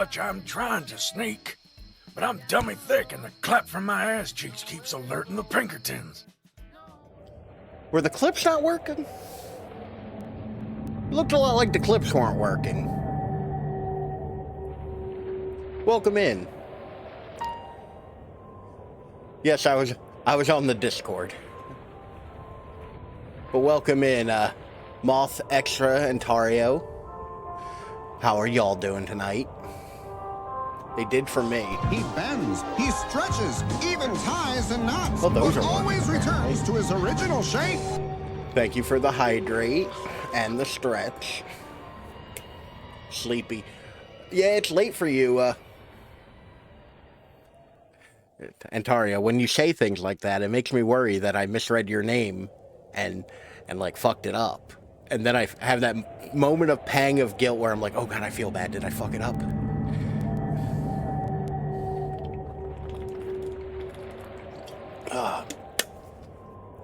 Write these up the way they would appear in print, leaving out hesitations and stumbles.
I'm trying to sneak, but I'm dummy thick and the clap from my ass cheeks keeps alerting the Pinkertons. Were the clips not working? It looked a lot like the clips weren't working. Welcome in. Yes, I was on the Discord. But welcome in, Moth, Extra, and Tario. How are y'all doing tonight? They did for me. He bends, he stretches, even ties the knots, Well, those but are always returns to his original shape. Thank you for the hydrate and the stretch. Sleepy. Yeah, it's late for you, Antaria, when you say things like that, it makes me worry that I misread your name and like fucked it up. And then I have that moment of pang of guilt where I'm like, oh god, I feel bad. Did I fuck it up?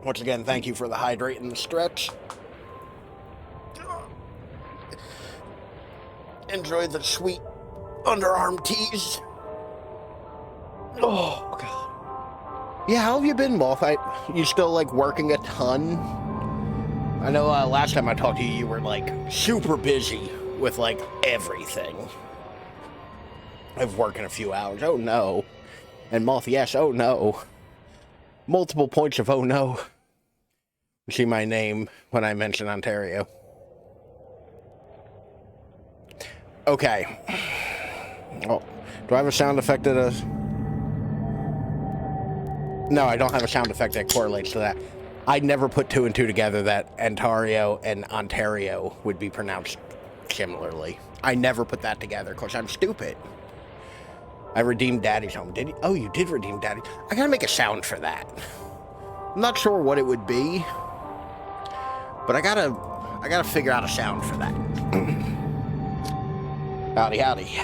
Once again, thank you for the hydrate and the stretch. Enjoy the sweet underarm tease. Oh god. Yeah, how have you been, Moth? You still like working a ton? I know last time I talked to you, you were like super busy with like everything. I've working a few hours. Oh no. And Moth, yes, oh no. Multiple points of oh no. You see my name when I mention Ontario. Okay. Oh, do I have a sound effect that No, I don't have a sound effect that correlates to that. I never put two and two together that Ontario and Ontario would be pronounced similarly. I never put that together because I'm stupid. I redeemed Daddy's home. Did you? Oh, you did redeem Daddy. I gotta make a sound for that. I'm not sure what it would be, but I gotta figure out a sound for that. Howdy, howdy.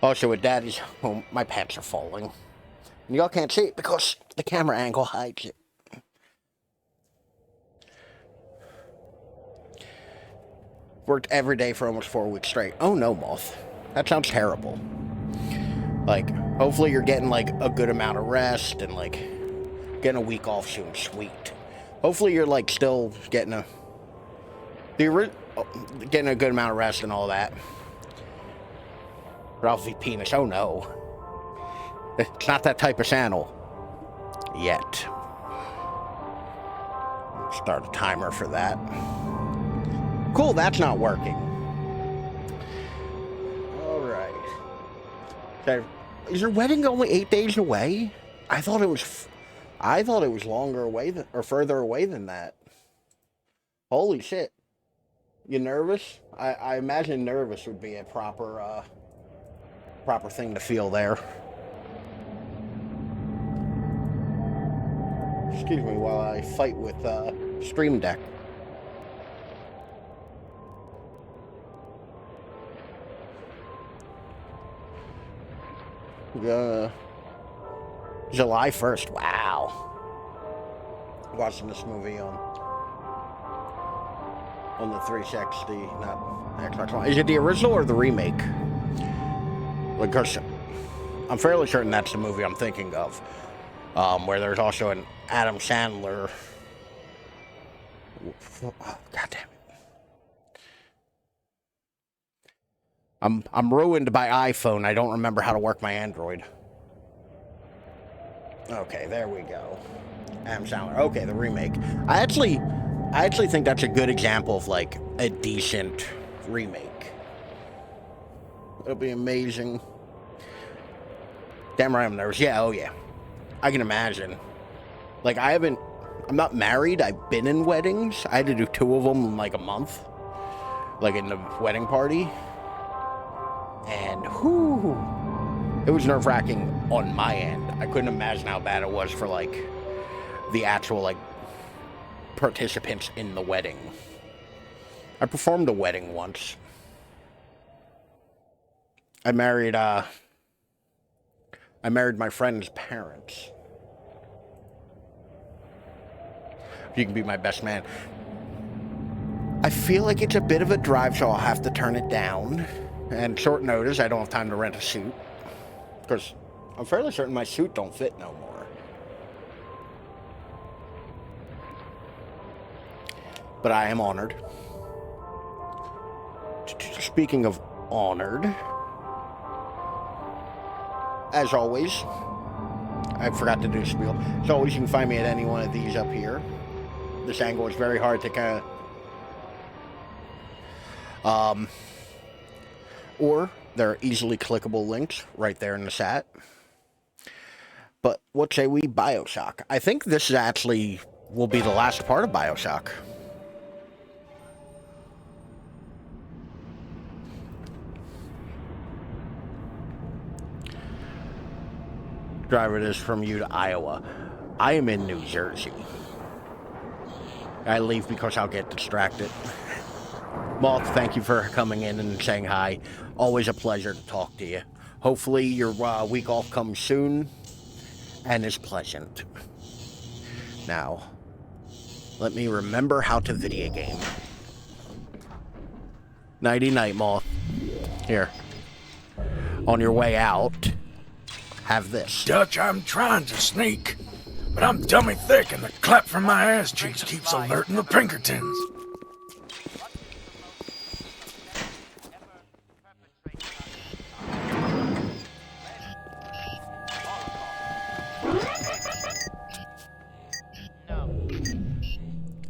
Also, with Daddy's home, my pants are falling. And y'all can't see it because the camera angle hides it. Worked every day for almost 4 weeks straight. Oh no, Moth. That sounds terrible. Like, hopefully you're getting, like, a good amount of rest and, like, getting a week off soon. Sweet. Hopefully you're, like, still getting getting a good amount of rest and all that. Ralphie penis. Oh no. It's not that type of channel. Yet. Start a timer for that. Cool, that's not working. Alright. Is your wedding only 8 days away? I thought it was longer away or further away than that. Holy shit. You nervous? I imagine nervous would be a proper thing to feel there. Excuse me while I fight with Stream Deck. July 1st. Wow. Watching this movie on the 360, not Xbox One. Is it the original or the remake? Because I'm fairly certain that's the movie I'm thinking of, where there's also an Adam Sandler. Oh, God damn it! I'm ruined by iPhone. I don't remember how to work my Android. Okay, there we go. Adam Sandler. Okay, the remake. I actually think that's a good example of like a decent remake. It'll be amazing. Damn right I'm nervous. Yeah, oh yeah. I can imagine. Like, I'm not married. I've been in weddings. I had to do 2 of them in like a month. Like in the wedding party. And, whoo. It was nerve-wracking on my end. I couldn't imagine how bad it was for, like, the actual, like, participants in the wedding. I performed a wedding once. I married my friend's parents. You can be my best man. I feel like it's a bit of a drive, so I'll have to turn it down. And short notice, I don't have time to rent a suit. Because I'm fairly certain my suit don't fit no more. But I am honored. Speaking of honored, as always, I forgot to do spiel. As always, you can find me at any one of these up here. This angle is very hard to kind of... or there are easily clickable links right there in the chat. But what say we Bioshock? I think this is actually will be the last part of Bioshock. Driver it is from you to Iowa. I am in New Jersey. I leave because I'll get distracted. Moth, thank you for coming in and saying hi. Always a pleasure to talk to you. Hopefully your week off comes soon and is pleasant. Now, let me remember how to video game. Nighty night, Moth. Here. On your way out, have this. Dutch, I'm trying to sneak, but I'm dummy thick and the clap from my ass cheeks keeps alerting the Pinkertons.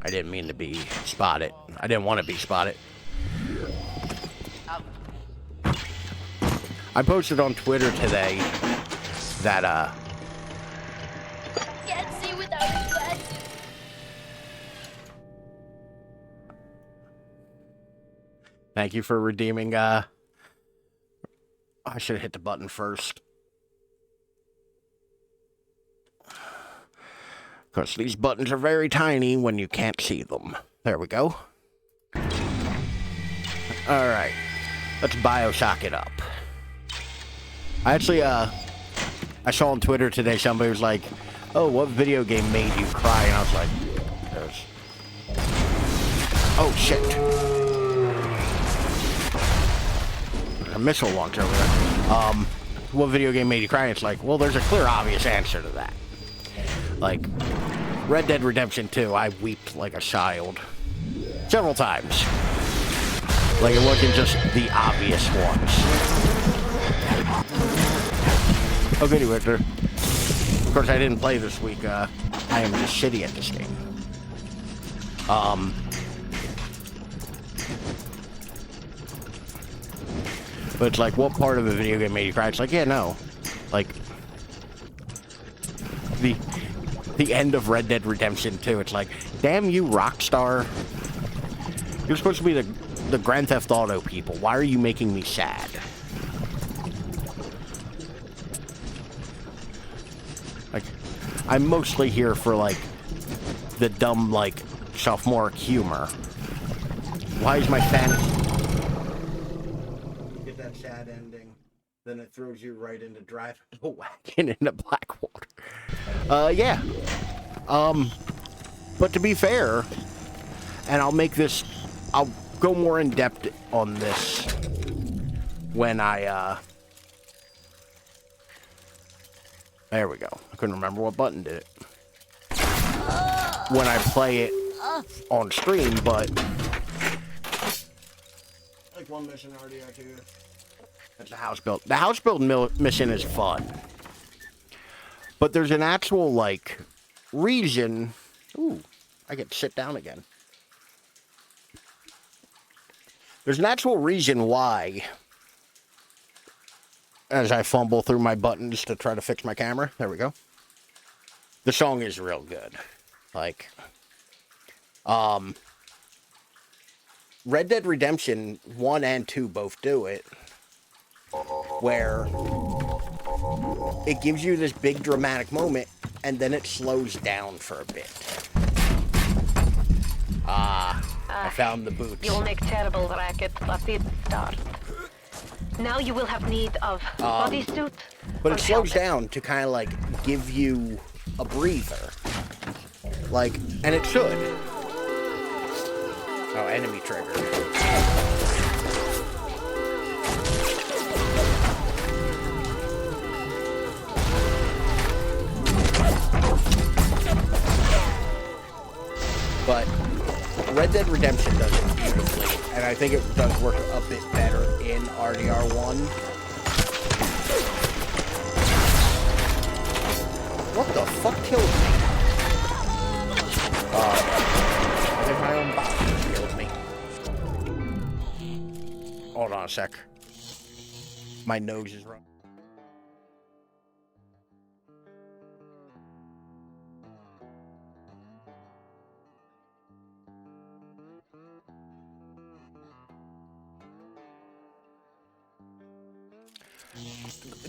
I didn't mean to be spotted. I didn't want to be spotted. I posted on Twitter today that, Can't see without glasses. thank you for redeeming, I should have hit the button first. Because these buttons are very tiny when you can't see them. There we go. Alright. Let's Bioshock it up. I actually, I saw on Twitter today somebody was like, oh, what video game made you cry? And I was like, there's... Oh, shit. There's a missile launcher over there. What video game made you cry? And it's like, well, there's a clear, obvious answer to that. Like, Red Dead Redemption 2, I wept like a child. Several times. Like, it wasn't just the obvious ones. Okay, anyway, of course, I didn't play this week. I am just shitty at this game. But it's like, what part of a video game made you cry? It's like, yeah, no. Like, the end of Red Dead Redemption 2. It's like, damn you, Rockstar. You're supposed to be the Grand Theft Auto people. Why are you making me sad? Like, I'm mostly here for, like, the dumb, like, sophomoric humor. Why is my fantasy... Get that sad ending, then it throws you right into driving a wagon into Blackwater. Yeah. But to be fair, and I'll go more in depth on this when I, there we go. I couldn't remember what button did it. When I play it on stream, but... Like one mission already out here. That's a house build. The house build mission is fun. But there's an actual, like, reason... Ooh, I get to sit down again. There's an actual reason why, as I fumble through my buttons to try to fix my camera. There we go. The song is real good. Like, Red Dead Redemption 1 and 2 both do it, where it gives you this big dramatic moment, and then it slows down for a bit. I found the boots. You'll make terrible racket, but it starts. Now you will have need of bodysuit. But it slows down to kind of like give you a breather. Like, and it should. Oh, enemy trigger. But Red Dead Redemption does it beautifully, and I think it does work a bit better in RDR1. What the fuck killed me? I think my own body just killed me. Hold on a sec. My nose is running.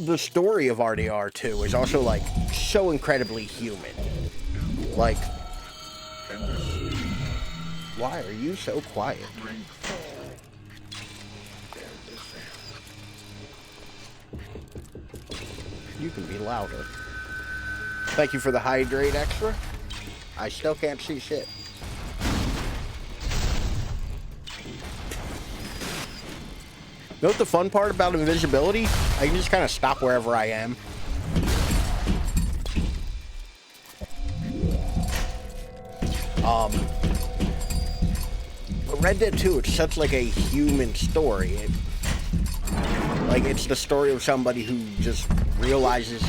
The story of RDR2 is also, like, so incredibly human. Like, why are you so quiet? You can be louder. Thank you for the hydrate extra. I still can't see shit. You know what the fun part about invisibility? I can just kind of stop wherever I am. But Red Dead 2, it's such like a human story. It's the story of somebody who just realizes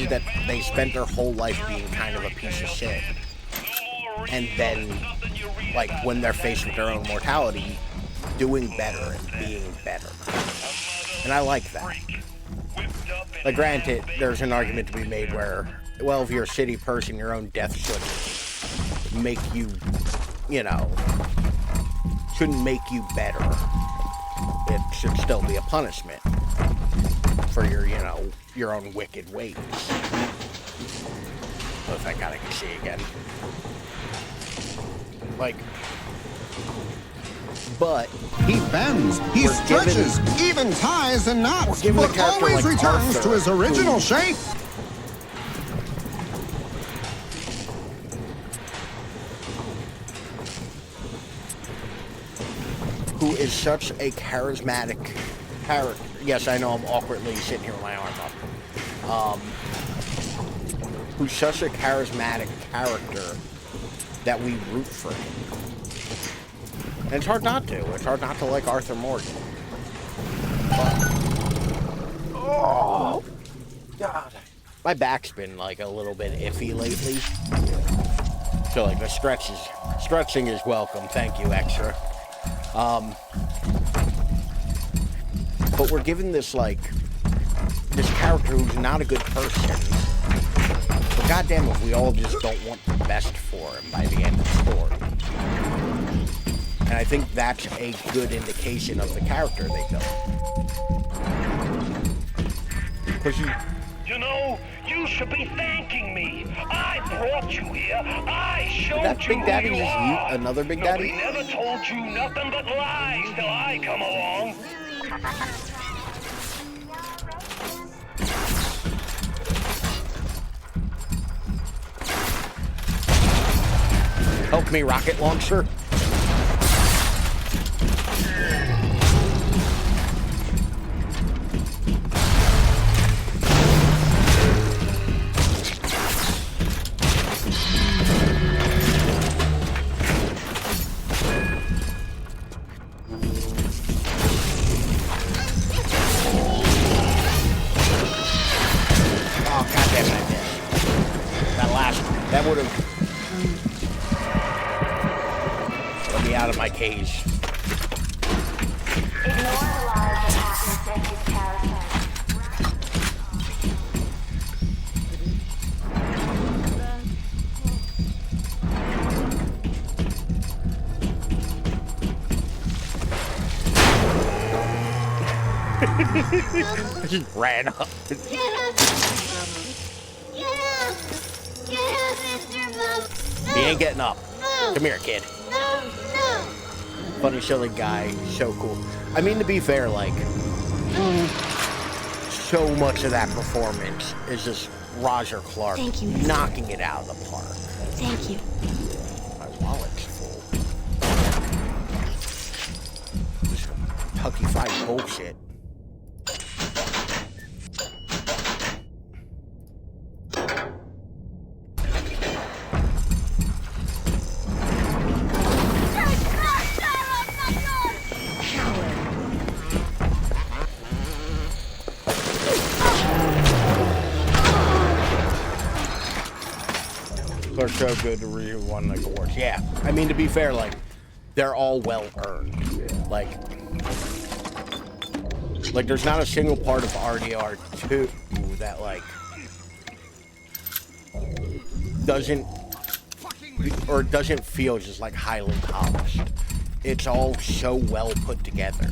that they spent their whole life being kind of a piece of shit. And then, like, when they're faced with their own mortality, doing better and being better. And I like that. Like, granted, there's an argument to be made where, well, if you're a shitty person, your own death shouldn't make you, shouldn't make you better. It should still be a punishment for your, your own wicked ways. Oh, thank God I can see again. Like, but He bends, he stretches, even ties and knots, but always like returns Arthur, to his original shape. who is such a charismatic character. Yes, I know I'm awkwardly sitting here with my arm up. Who's such a charismatic character that we root for him. And it's hard not to. It's hard not to like Arthur Morgan. But, oh, God. My back's been, like, a little bit iffy lately. So, like, the stretching is welcome. Thank you, extra. But we're given this, like, this character who's not a good person. But goddamn if we all just don't want the best for him by the end of the story. And I think that's a good indication of the character they built. Because you should be thanking me. I brought you here. I showed that you Big Daddy who you just are. another Big Nobody Daddy? never told you nothing but lies till I come along. Help me, rocket launcher. That would have let me out of my cage. Ignore the lies that happens in his character. I just ran up. Get up! Get up! Get up, Mr. Mom! He ain't getting up. No! Come here, kid. No! No! Funny, silly guy. So cool. I mean, to be fair, like, so much of that performance is just Roger Clark Thank you. knocking it out of the park. Thank you. Kentucky Fried bullshit. They're so good to re-won like awards. Yeah, I mean, to be fair, like, they're all well earned. Like there's not a single part of RDR2 that, like, doesn't feel just, like, highly polished. It's all so well put together.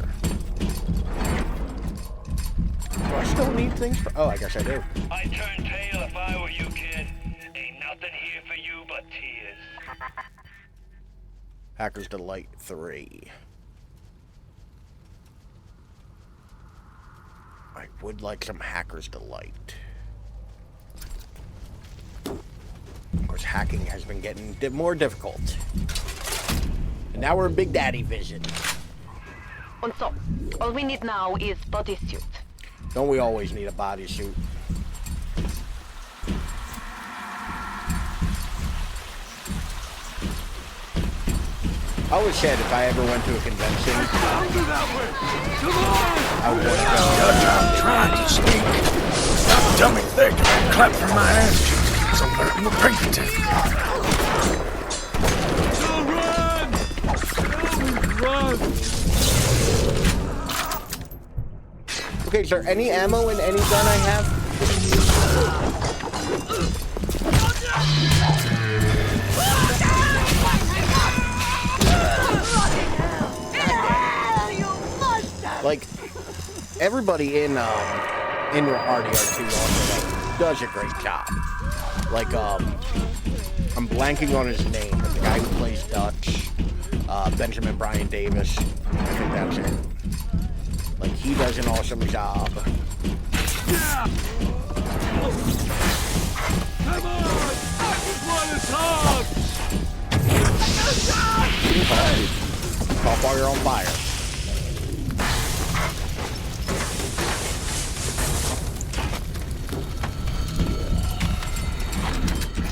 Do I still need things for... Oh, I guess I do. I'd turn tail if I were you, kid. Ain't nothing here for you but tears. Hacker's Delight 3. I would like some Hacker's Delight. Of course, hacking has been getting more difficult. And now we're in Big Daddy vision. And so, all we need now is bodysuit. Don't we always need a bodysuit? I always said if I ever went to a convention, I would want to go. I'm trying to speak. I'm dummy thick and that clap from my ass cheeks keeps alerting the Pinkerton. Okay, is there any ammo in any gun I have? Like, everybody in RDR2 also, like, does a great job. Like, I'm blanking on his name, but the guy who plays Dutch, Benjamin Brian Davis, I think that's it. Like, he does an awesome job. Come on! This one is hard! Call while you're on fire.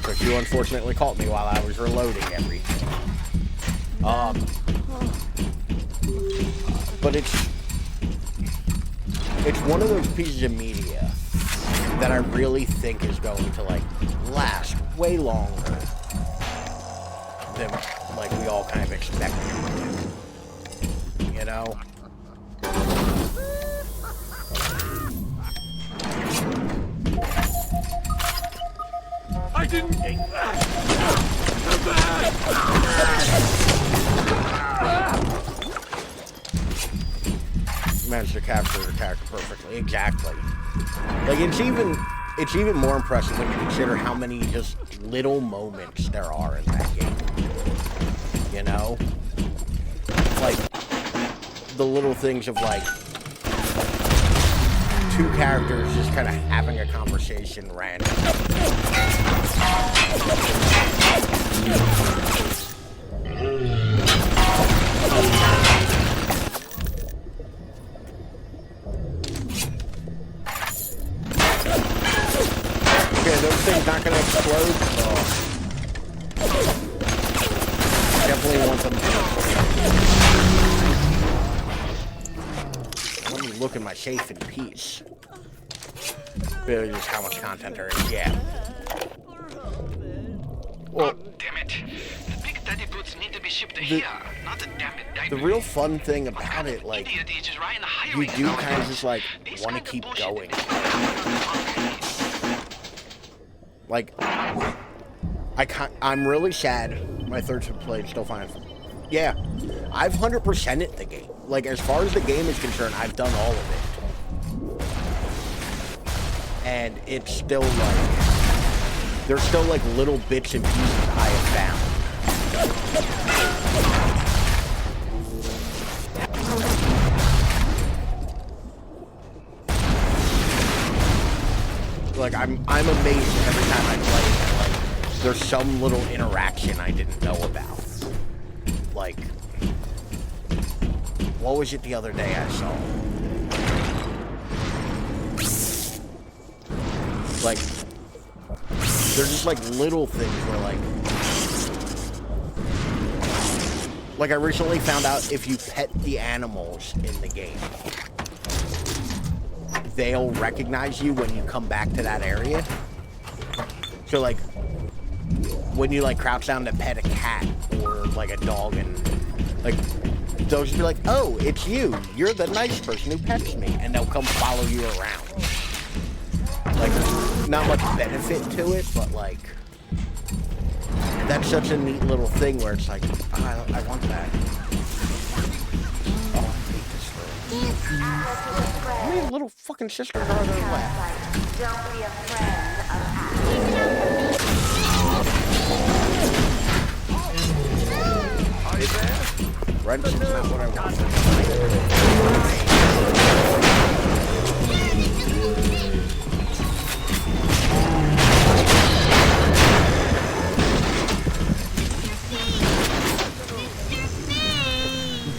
But you unfortunately caught me while I was reloading everything. But it's one of those pieces of media that I really think is going to, like, last way longer than, like, we all kind of expected it to. You know? I didn't take that! Come back! Managed to capture the character perfectly. Exactly. Like, it's even more impressive when you consider how many just little moments there are in that game. You know? Like, the little things of, like, two characters just kind of having a conversation randomly. Those things not gonna explode. Oh. Definitely want them to. Let me look in my safe in peace. Really, just how much content there is. Yeah. Well, damn it! The Big Daddy boots need to be shipped here, not the damn it diaper. The real fun thing about it, like, you do kind of just like want to keep going. Like, I'm really sad my third play still fine. Yeah, I've 100%ed the game. Like, as far as the game is concerned, I've done all of it. And it's still like, there's still like little bits and pieces I have found. Like, I'm amazed every time I play it. Like, there's some little interaction I didn't know about. Like, What was it the other day I saw? Like, they're just like little things where like I recently found out if you pet the animals in the game, they'll recognize you when you come back to that area. So like, when you like crouch down to pet a cat or like a dog, and like they'll just be like, oh, it's you. You're the nice person who pets me, and they'll come follow you around. Like, there's not much benefit to it, but like, that's such a neat little thing where it's like, oh, I want that. Oh, I hate this thing. How many little fucking sisters are there left? Don't be a friend of Are you there? Rents is not what I want.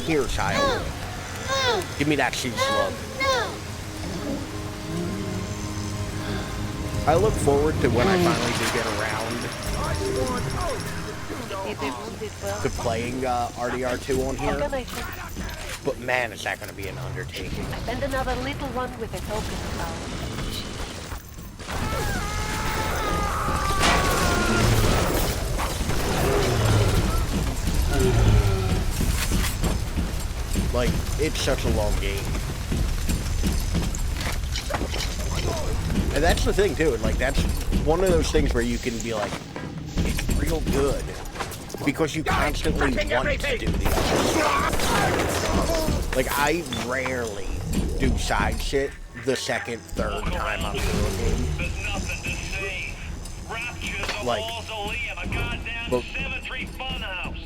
Here, child. Give me that seed slug. I look forward to when I finally do get around to playing RDR2 on here. But man, is that going to be an undertaking. And another little one with a token flower. Like, it's such a long game. And that's the thing, too. Like, that's one of those things where you can be like, it's real good. Because you constantly want to do the other stuff. Like, I rarely do side shit the second, third time I'm doing a game. There's nothing to save. Rapture's a Like, mausoleum, a goddamn but- cemetery funhouse.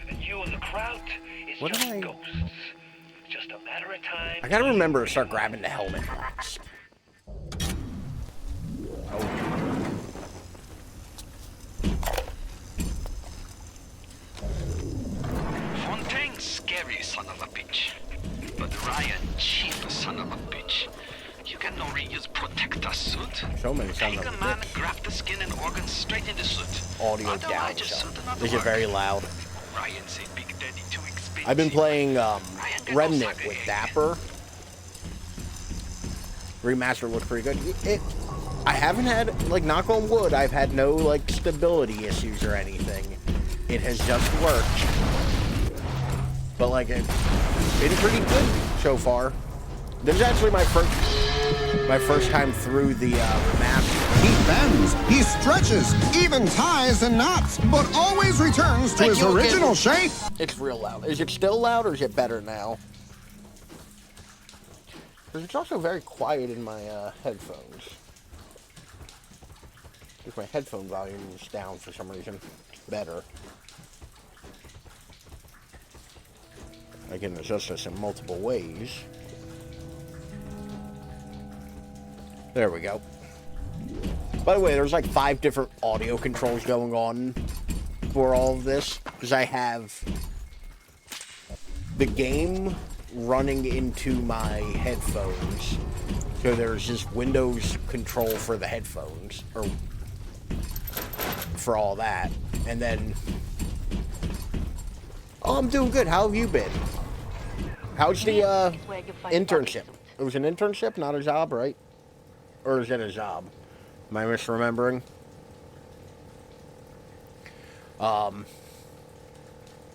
And you and the crowd is What just did I- ghosts. Just a matter of time. I gotta remember to start grabbing the helmet box. Oh. Fontaine's scary, son of a bitch. But Ryan, cheap son of a bitch. You can no reuse protector suit. So many sons Take of a a man, bitch. grab the skin and organs straight in the suit. Audio Otherwise, down, just son. suit another Is it work. very loud? Ryan say Big Daddy too expensive. I've been playing Remnant with Dapper. Remaster looks pretty good. I haven't had, like, knock on wood, I've had no, like, stability issues or anything. It has just worked. But, like, it's been pretty good so far. This is actually my first time through the remaster. He bends, he stretches, even ties and knots, but always returns to his original shape. It's real loud. Is it still loud or is it better now? Because it's also very quiet in my headphones. If my headphone volume is down for some reason. Better. I can adjust this in multiple ways. There we go. By the way, there's like 5 different audio controls going on for all of this. Because I have the game running into my headphones. So there's just Windows control for the headphones. Or for all that. And then... Oh, I'm doing good. How have you been? How's the internship? It was an internship, not a job, right? Or is it a job? Am I misremembering?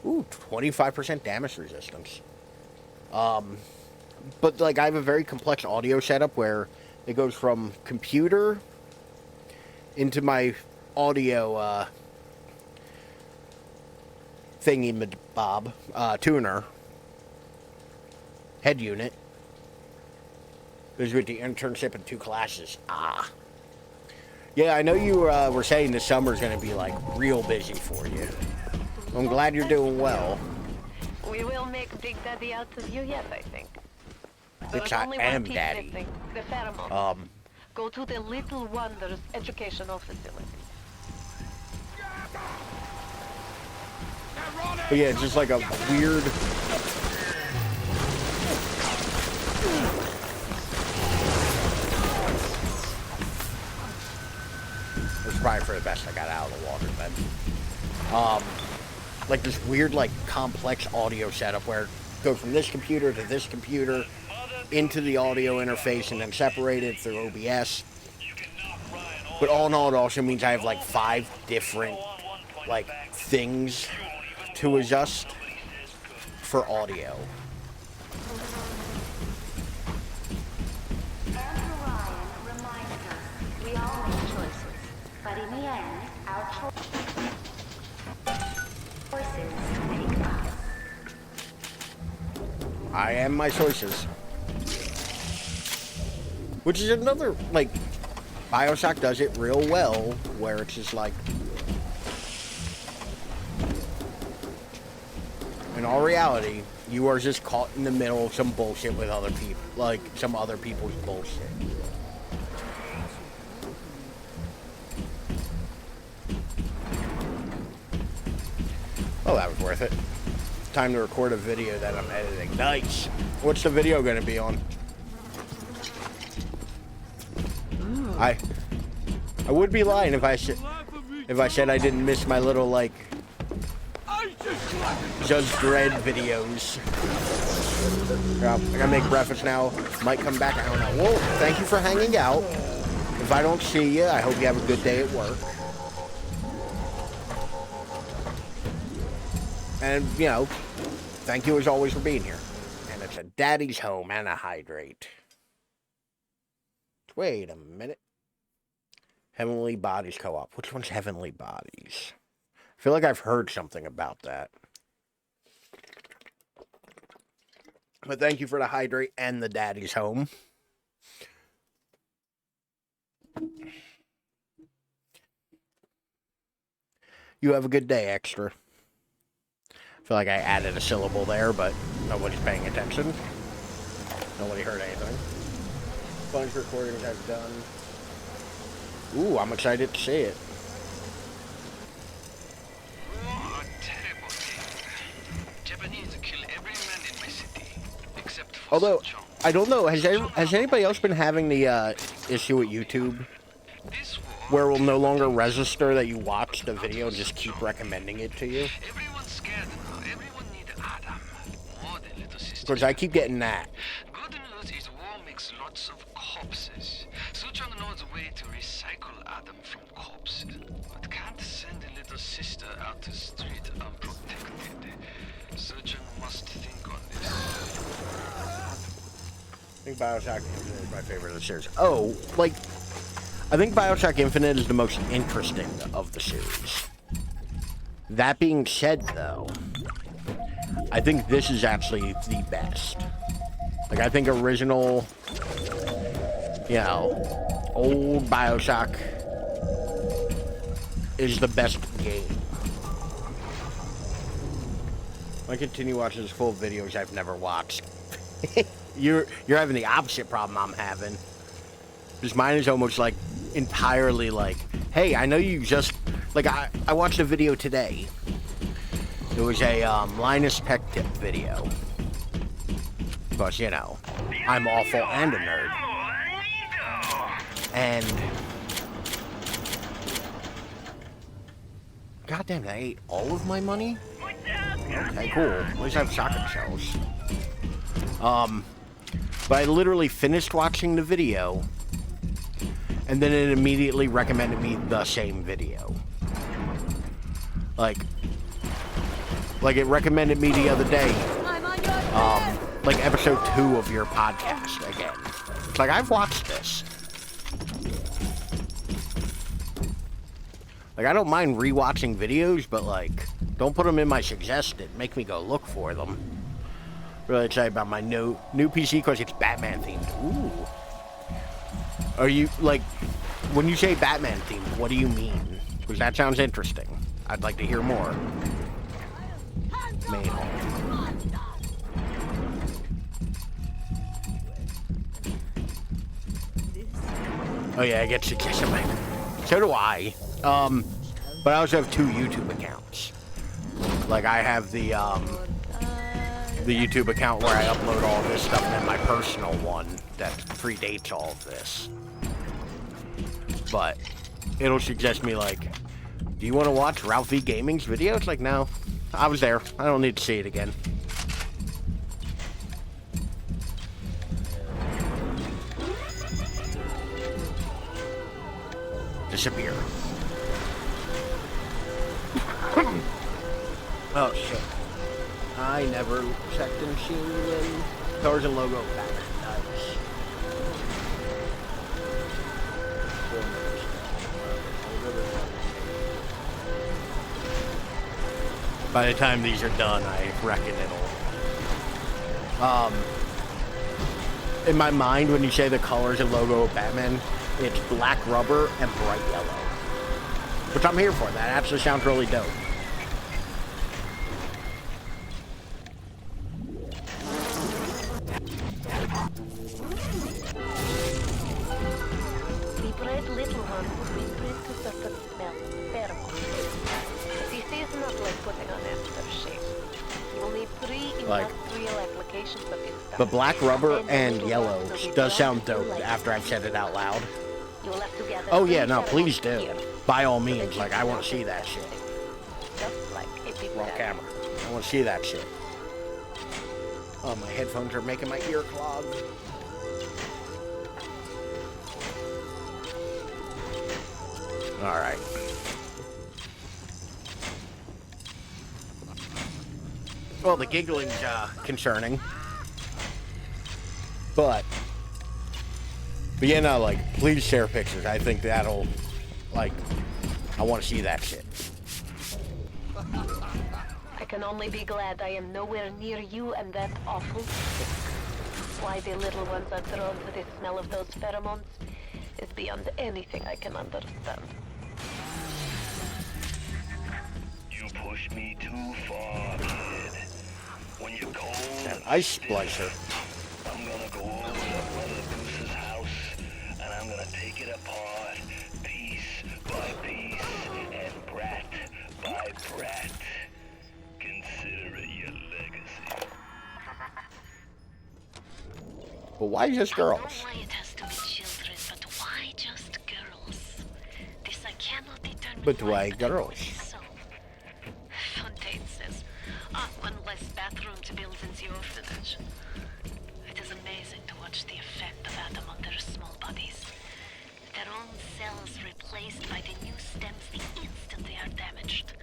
Ooh, 25% damage resistance. But like I have a very complex audio setup where it goes from computer into my audio thingy-bob tuner head unit. This is with the internship and 2 classes. Yeah, I know you were saying this summer's going to be like real busy for you. I'm glad you're doing well. We will make Big Daddy out of you yet, I think. Which There's I only am, one piece Daddy. missing, the pheromone. Um, Go to the Little Wonders Educational Facility. but yeah, it's just like a weird It was probably for the best I got out of the water then. Like this weird, like, complex audio setup where it goes from this computer to this computer into the audio interface and then separated through OBS. But all in all, it also means I have like 5 different, like, things to adjust for audio. We all make choices, but in the end, our choices make us. I am my choices. Which is another, like, Bioshock does it real well, where it's just like, in all reality, you are just caught in the middle of some bullshit with other people, like, some other people's bullshit. Oh, that was worth it. Time to record a video that I'm editing. Nice. What's the video gonna be on? I would be lying if I said I didn't miss my little, like, Judge Dredd videos. Yeah, I gotta make breakfast now. Might come back. I don't know. Well, thank you for hanging out. If I don't see you, I hope you have a good day at work. And, you know, thank you as always for being here. And it's a daddy's home and a hydrate. Wait a minute. Heavenly Bodies Co-op. Which one's Heavenly Bodies? I feel like I've heard something about that. But thank you for the hydrate and the daddy's home. You have a good day, Extra. I feel like I added a syllable there, but nobody's paying attention. Nobody heard anything. Bunch of recordings I've done. Ooh, I'm excited to see it. Oh, a terrible thing. Japanese kill every man in my city, except for Although, Song. I don't know, has anybody else been having the issue with YouTube? This war, Where it will no longer register that you watched the video and just keep recommending it to you? everyone's scared now. Everyone need Adam. More than little sister. Because I keep getting that. Good news is war makes lots of corpses. Suchong knows a way to recycle Adam from corpses, but can't send a little sister out to street unprotected. Suchong must think on this. I think Bioshock Infinite is my favorite of the series. Oh, like, I think Bioshock Infinite is the most interesting of the series. That being said, though, I think this is actually the best. Like, I think original, you know, old Bioshock is the best game. I continue watching this full of videos I've never watched. You're having the opposite problem I'm having. Because mine is almost like entirely like, hey, I know you just, like, I watched a video today. It was a Linus Tech Tip video. Because, you know, I'm awful and a nerd. And goddamn, I ate all of my money? Okay, cool. At least I have shotgun shells. But I literally finished watching the video, and then it immediately recommended me the same video. Like it recommended me the other day, like episode 2 of your podcast again. It's like, I've watched this. Like, I don't mind rewatching videos, but, like, don't put them in my suggested. Make me go look for them. Really excited about my new PC because it's Batman themed. Ooh. Are you, like, when you say Batman themed, what do you mean? Because that sounds interesting. I'd like to hear more. Main hall. Oh yeah, I get suggested. So do I. But I also have 2 YouTube accounts. Like, I have the the YouTube account where I upload all this stuff, and then my personal one that predates all of this. But it'll suggest me like, do you want to watch Ralphie Gaming's video? It's like, no, I was there. I don't need to see it again. Disappear. Oh shit. I never checked the machine again. Colors and logo back. Nice. 4 minutes. By the time these are done, I reckon it'll... in my mind, when you say the colors and logo of Batman, it's black rubber and bright yellow. Which I'm here for. That actually sounds really dope. The bread little one will be bred to certain smell. Pheromones. This is not like putting on aftershave. You will need 3 industrial applications of this stuff. But black rubber and yellow does sound dope after I've said it out loud. Oh yeah, no, please do. By all means, like, I want to see that shit. Wrong camera. I want to see that shit. Oh, my headphones are making my ear clog. Alright. Well, the giggling's concerning. But yeah, no, like, please share pictures. I think that'll, like, I want to see that shit. I can only be glad I am nowhere near you and that awful sick. Why the little ones are drawn to the smell of those pheromones is beyond anything I can understand. You push me too far, kid. When you're cold, An ice splicer. I'm gonna go over to Mother Goose's house, and I'm gonna take it apart, piece by piece, and brat by brat. Consider it your legacy. But why just girls? I know why it has to be children, but why just girls? This I cannot determine. But why girls? So, Fontaine says, one less bathroom to build in the orphanage. It is amazing to watch the effect of Adam on their small bodies. Their own cells replaced by the new stems the instant they are damaged.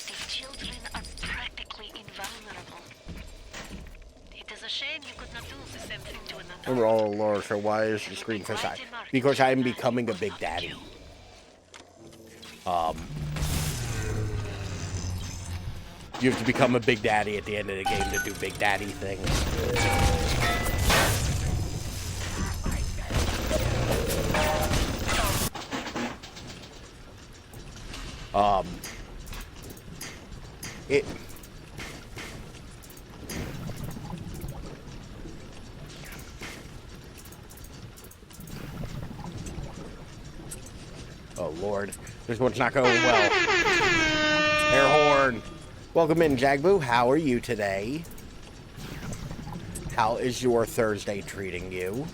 The children are practically invulnerable. It is a shame you could not do the same thing to another. Overall, Laura, so why is the screen for side? Because I'm becoming a big daddy. You have to become a big daddy at the end of the game to do big daddy things. Oh Lord, this one's not going well. Air horn. Welcome in, Jagboo. How are you today? How is your Thursday treating you?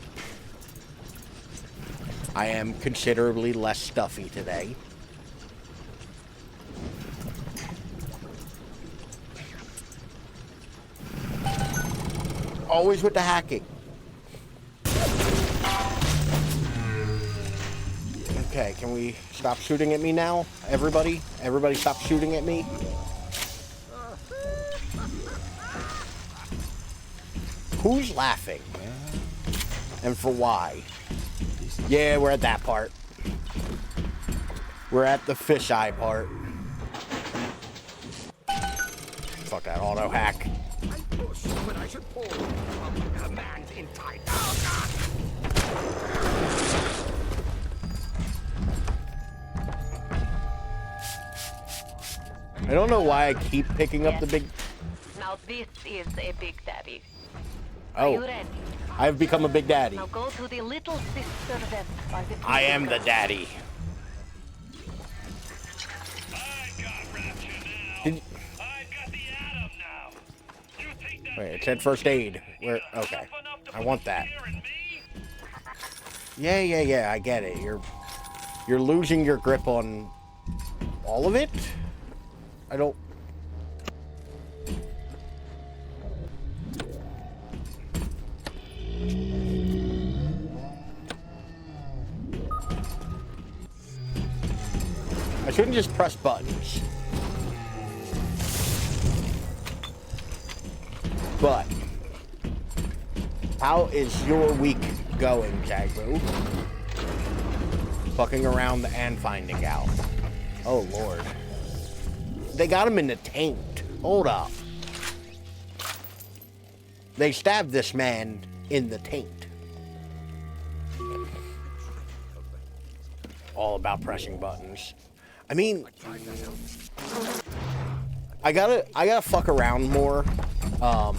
I am considerably less stuffy today. Always with the hacking. Okay, can we stop shooting at me now? Everybody? Everybody stop shooting at me? Who's laughing? And for why? Yeah, we're at that part. We're at the fisheye part. Fuck that auto hack. I push when I should pull. Command in time. I don't know why I keep picking up the big... Now this is a big daddy. Are you Oh, ready? I've become a big daddy. Now go to the little sister vent by the I am the daddy. I got Rapture now. Did- I've got the Atom now. You think that Wait, it said first aid. Where? Okay. I want that. Yeah, I get it. You're losing your grip on all of it? I don't... I shouldn't just press buttons. But how is your week going, Jagbu? Fucking around and finding out. Oh, Lord. They got him in the taint. Hold up. They stabbed this man in the taint. All about pressing buttons. I mean, I gotta fuck around more. What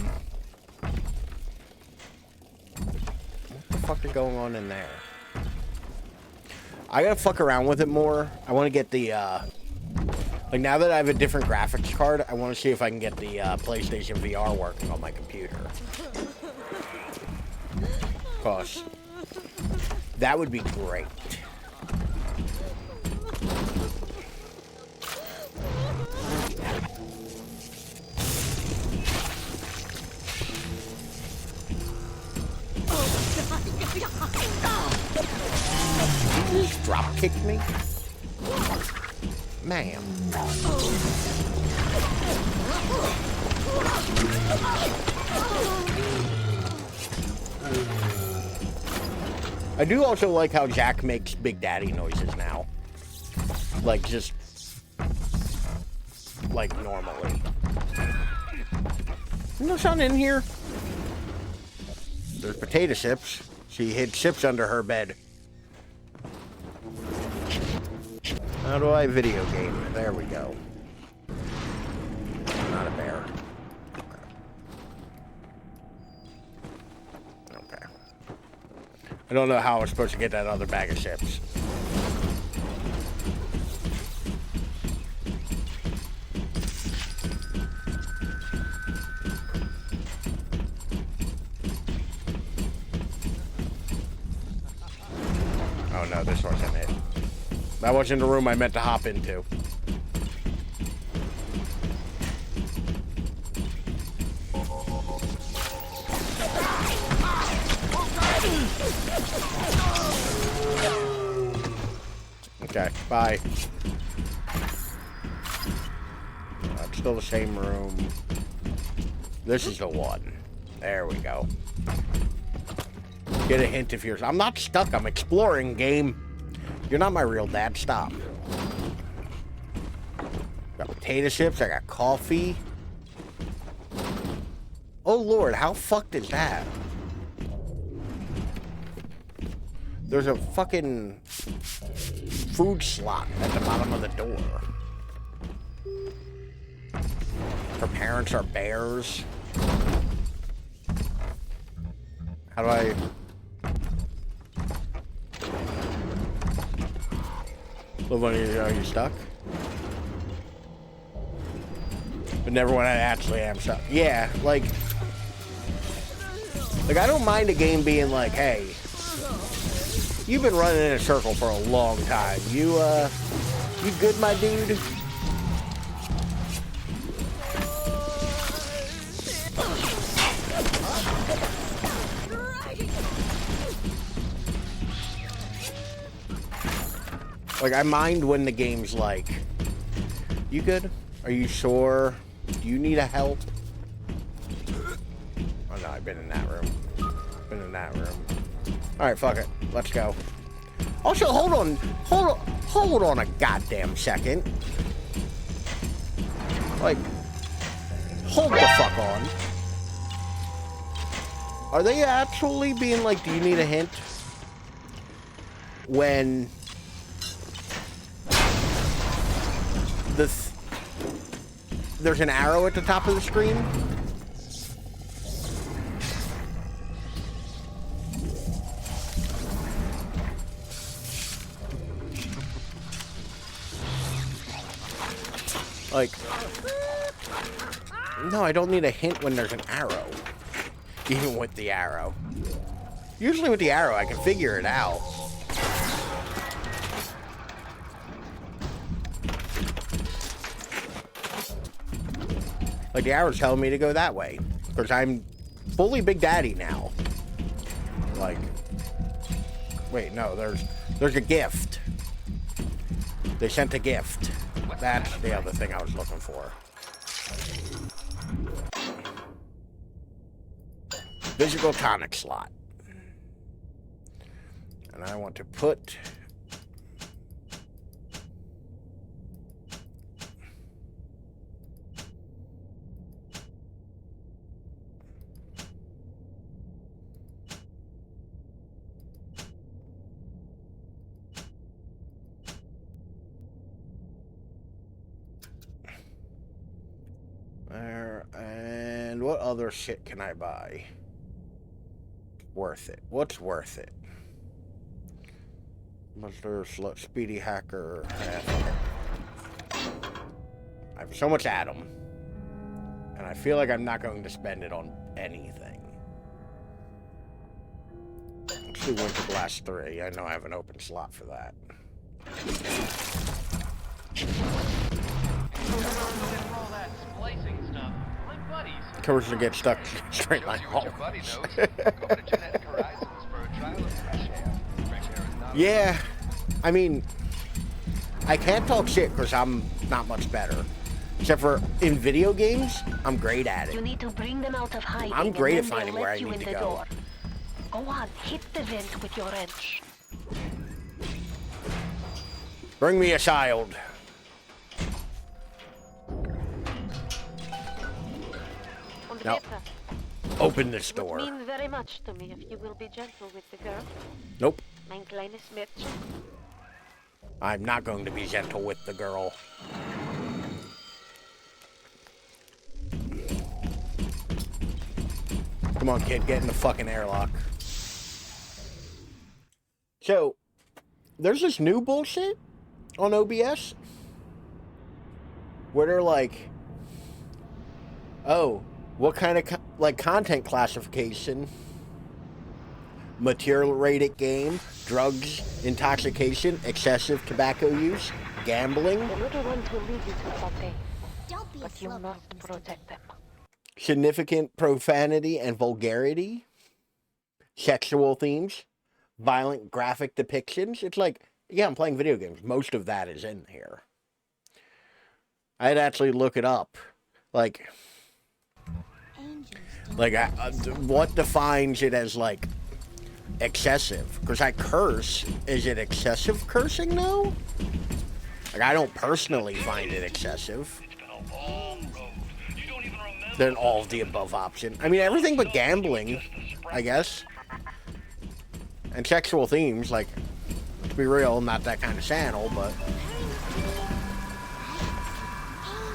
the fuck is going on in there? I gotta fuck around with it more. I want to get the, like, now that I have a different graphics card, I want to see if I can get the PlayStation VR working on my computer. Because that would be great. You just drop kicked me? Ma'am. I do also like how Jack makes Big Daddy noises now. Like, just... like, normally. No sun in here. There's potato chips. She hid chips under her bed. How do I video game? There we go. Not a bear. Okay. I don't know how I was supposed to get that other bag of chips. Oh no, this wasn't it. That wasn't the room I meant to hop into. Okay, bye. It's still the same room. This is the one. There we go. Get a hint if you're... I'm not stuck. I'm exploring, game. You're not my real dad. Stop. Got potato chips. I got coffee. Oh, Lord. How fucked is that? There's a fucking food slot at the bottom of the door. Her parents are bears. How do I... Are you stuck? But never when I actually am stuck. Yeah, like I don't mind a game being like, hey, you've been running in a circle for a long time. You good, my dude? Like, I mind when the game's like, you good? Are you sure? Do you need a help? Oh no, I've been in that room. Been in that room. Alright, fuck it. Let's go. Also, hold on a goddamn second. Like, hold the fuck on. Are they actually being like, do you need a hint? When... there's an arrow at the top of the screen. Like, No, I don't need a hint when there's an arrow. Even with the arrow. Usually with the arrow, I can figure it out. Like, the arrow's telling me to go that way. Because I'm fully Big Daddy now. Like... Wait, no, there's a gift. They sent a gift. That's the other thing I was looking for. Physical tonic slot. And I want to put... there, and what other shit can I buy? Worth it. What's worth it? Monster, slut, speedy hacker. I have so much Atom. And I feel like I'm not going to spend it on anything. Let's do Winter Blast 3. I know I have an open slot for that. Course to get stuck straight line home. Yeah, I mean, I can't talk shit because I'm not much better. Except for in video games, I'm great at it. You need to bring them out of hiding. I'm great at finding where I need to go. Door. Go on, hit the vent with your wrench. Bring me a child. No. Open this door. It would mean very much to me if you will be gentle with the girl. Nope. Mein kleines Mädchen. I'm not going to be gentle with the girl. Come on, kid, get in the fucking airlock. So, there's this new bullshit on OBS where they're like, oh, what kind of content classification, material rated game, drugs, intoxication, excessive tobacco use, gambling. The little ones will lead you to something, Don't be but you must protect them. Significant profanity and vulgarity, sexual themes, violent graphic depictions. It's like, yeah, I'm playing video games. Most of that is in here. I'd actually look it up. Like what defines it as, like, excessive? Because I curse. Is it excessive cursing, though? Like, I don't personally find it excessive. Then all of the above option. I mean, everything but gambling, I guess. And sexual themes, like, to be real, I'm not that kind of channel, but...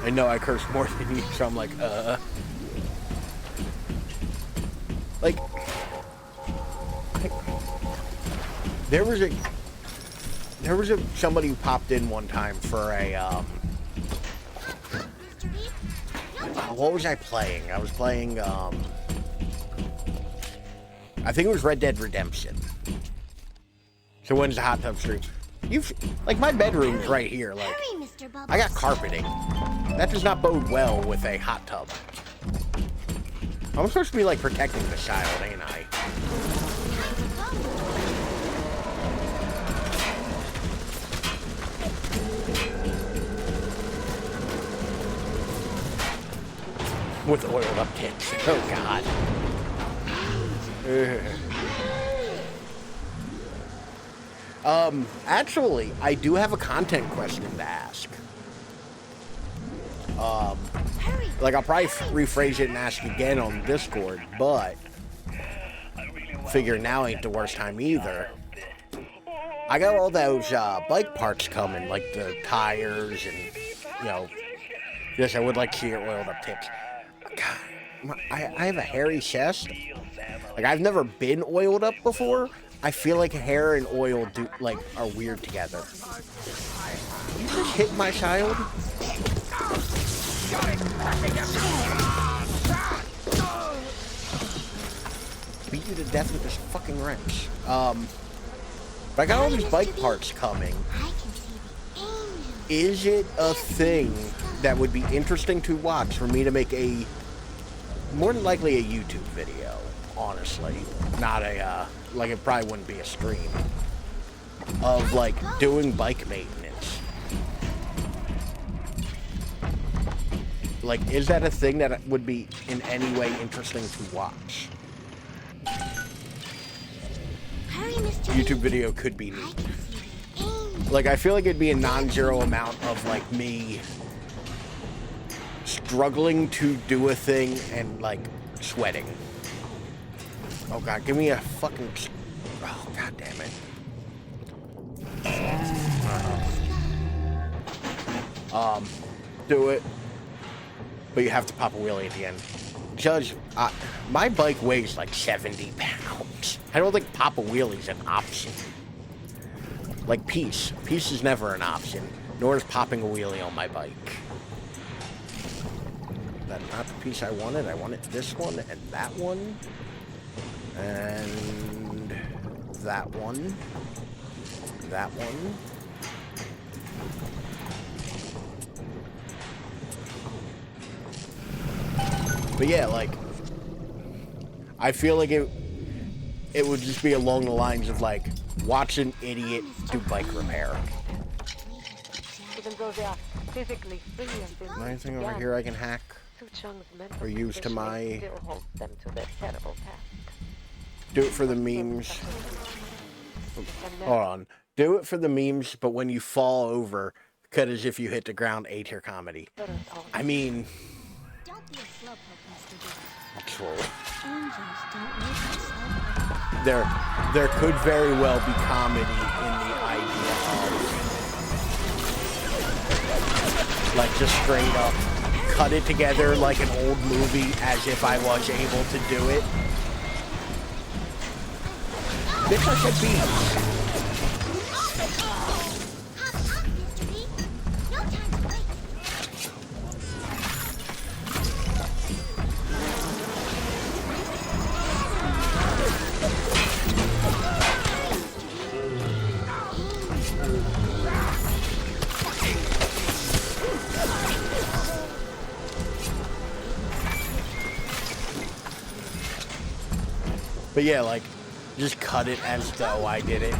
I know I curse more than you, so I'm like, Like, there was somebody who popped in one time for a, what was I playing? I was playing, I think it was Red Dead Redemption. So when's the hot tub stream? Like, my bedroom's right here, like, I got carpeting. That does not bode well with a hot tub. I'm supposed to be, like, protecting the child, ain't I? With oiled up tits. Oh, God. Actually, I do have a content question to ask. Like, I'll probably rephrase it and ask again on Discord, but figure now ain't the worst time either. I got all those bike parts coming, like the tires and, you know, yes, I would like to see your oiled up tips. God, I have a hairy chest. Like, I've never been oiled up before. I feel like hair and oil are weird together. You just hit my child? beat you to death with this fucking wrench. But I got all these bike parts coming. Is it a thing that would be interesting to watch for me to make a, more than likely a YouTube video, honestly. Not a, like it probably wouldn't be a stream. Of like doing bike maintenance. Like, is that a thing that would be in any way interesting to watch? YouTube video could be neat. Like, I feel like it'd be a non-zero amount of, like, me struggling to do a thing and, like, sweating. Oh, God, give me a fucking... Oh, God damn it. Do it. But you have to pop a wheelie at the end. Judge, my bike weighs like 70 pounds. I don't think pop a wheelie's an option. Like peace. Peace is never an option. Nor is popping a wheelie on my bike. That's not the piece I wanted. I wanted this one and that one. And that one. That one. But yeah, like, I feel like it would just be along the lines of, like, watch an idiot do bike repair. Even though they are physically free and been Anything over here I can hack or use to my... still hold them to their terrible task. Do it for the memes. Hold on. Do it for the memes, but when you fall over, cut as if you hit the ground, A-tier comedy. I mean... Troll. There could very well be comedy in the idea of, like, just straight up cut it together like an old movie as if I was able to do it. Bitch, I said beats. But yeah, like, just cut it as though I did it.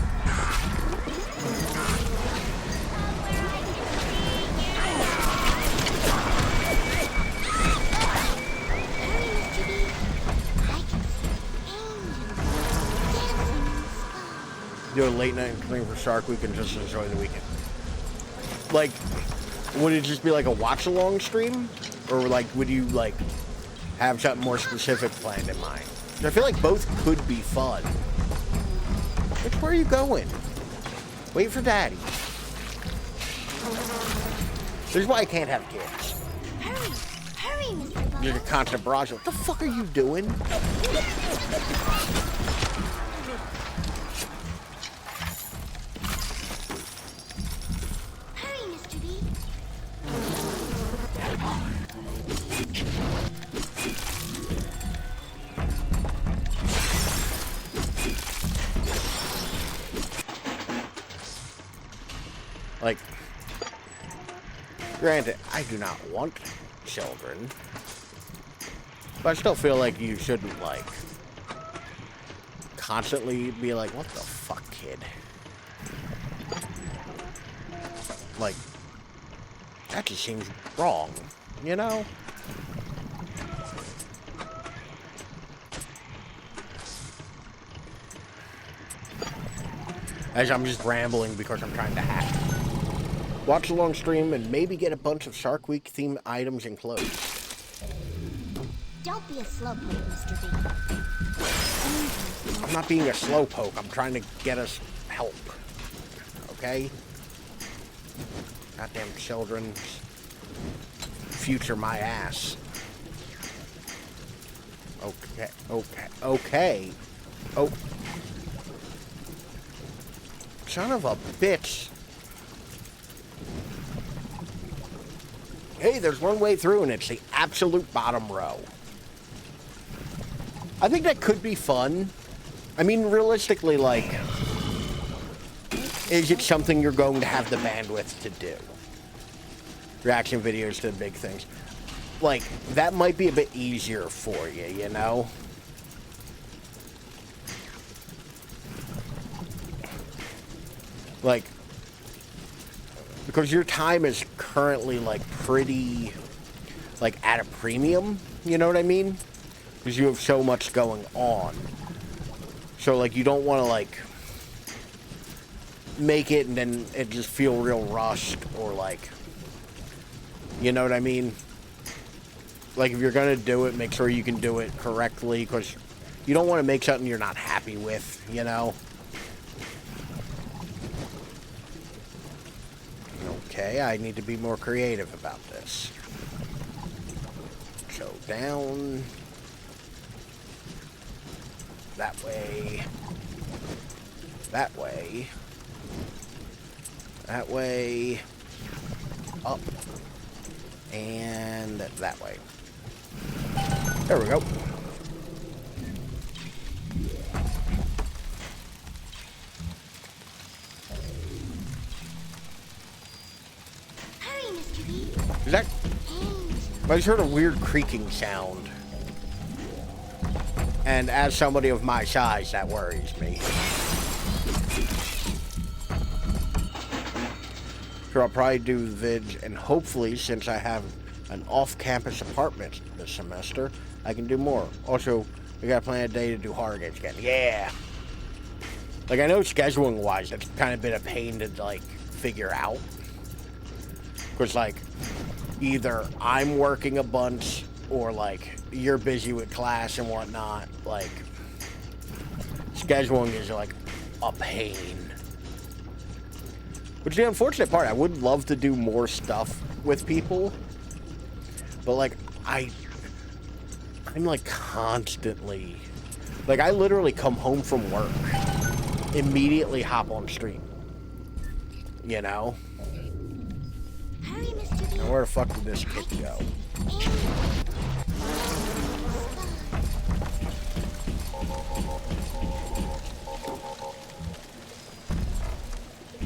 Do a late night stream for Shark Week and just enjoy the weekend. Like, would it just be like a watch-along stream? Or, like, would you, like, have something more specific planned in mind? I feel like both could be fun. Which, where are you going? Wait for Daddy. This is why I can't have kids. Hurry, Mr. Bubba. You're a constant barrage. What the fuck are you doing? Hurry, Mr. B. Like, granted, I do not want children, but I still feel like you shouldn't, like, constantly be like, what the fuck, kid? Like, that just seems wrong, you know? As I'm just rambling because I'm trying to hack. Watch a long stream and maybe get a bunch of Shark Week themed items enclosed. Don't be a slowpoke, Mr. B. I'm not being a slowpoke. I'm trying to get us help. Okay? Goddamn children. Future my ass. Okay. Oh. Son of a bitch. Hey, there's one way through and it's the absolute bottom row. I think that could be fun. I mean, realistically, like, is it something you're going to have the bandwidth to do? Reaction videos to the big things. Like, that might be a bit easier for you, you know? Like, because your time is currently, like, pretty, like, at a premium, you know what I mean? Because you have so much going on. So, like, you don't want to, like, make it and then it just feel real rushed or, like, you know what I mean? Like, if you're going to do it, make sure you can do it correctly, because you don't want to make something you're not happy with, you know? Okay, I need to be more creative about this. So, down. That way. That way. That way. Up. And that way. There we go. Hurry, Mr. B. Is that... Hey, I just heard a weird creaking sound. And as somebody of my size, that worries me. So I'll probably do vids, and hopefully, since I have an off-campus apartment this semester, I can do more. Also, we gotta plan a day to do horror games again. Yeah! Like, I know scheduling-wise, that's kind of been a pain to, like, figure out. Because, like, either I'm working a bunch, or, like, you're busy with class and whatnot. Like, scheduling is, like, a pain. Which is the unfortunate part. I would love to do more stuff with people. But, like, I'm, like, constantly... Like, I literally come home from work, immediately hop on stream. You know? hurry, Mr. B. And where the fuck did this kid go?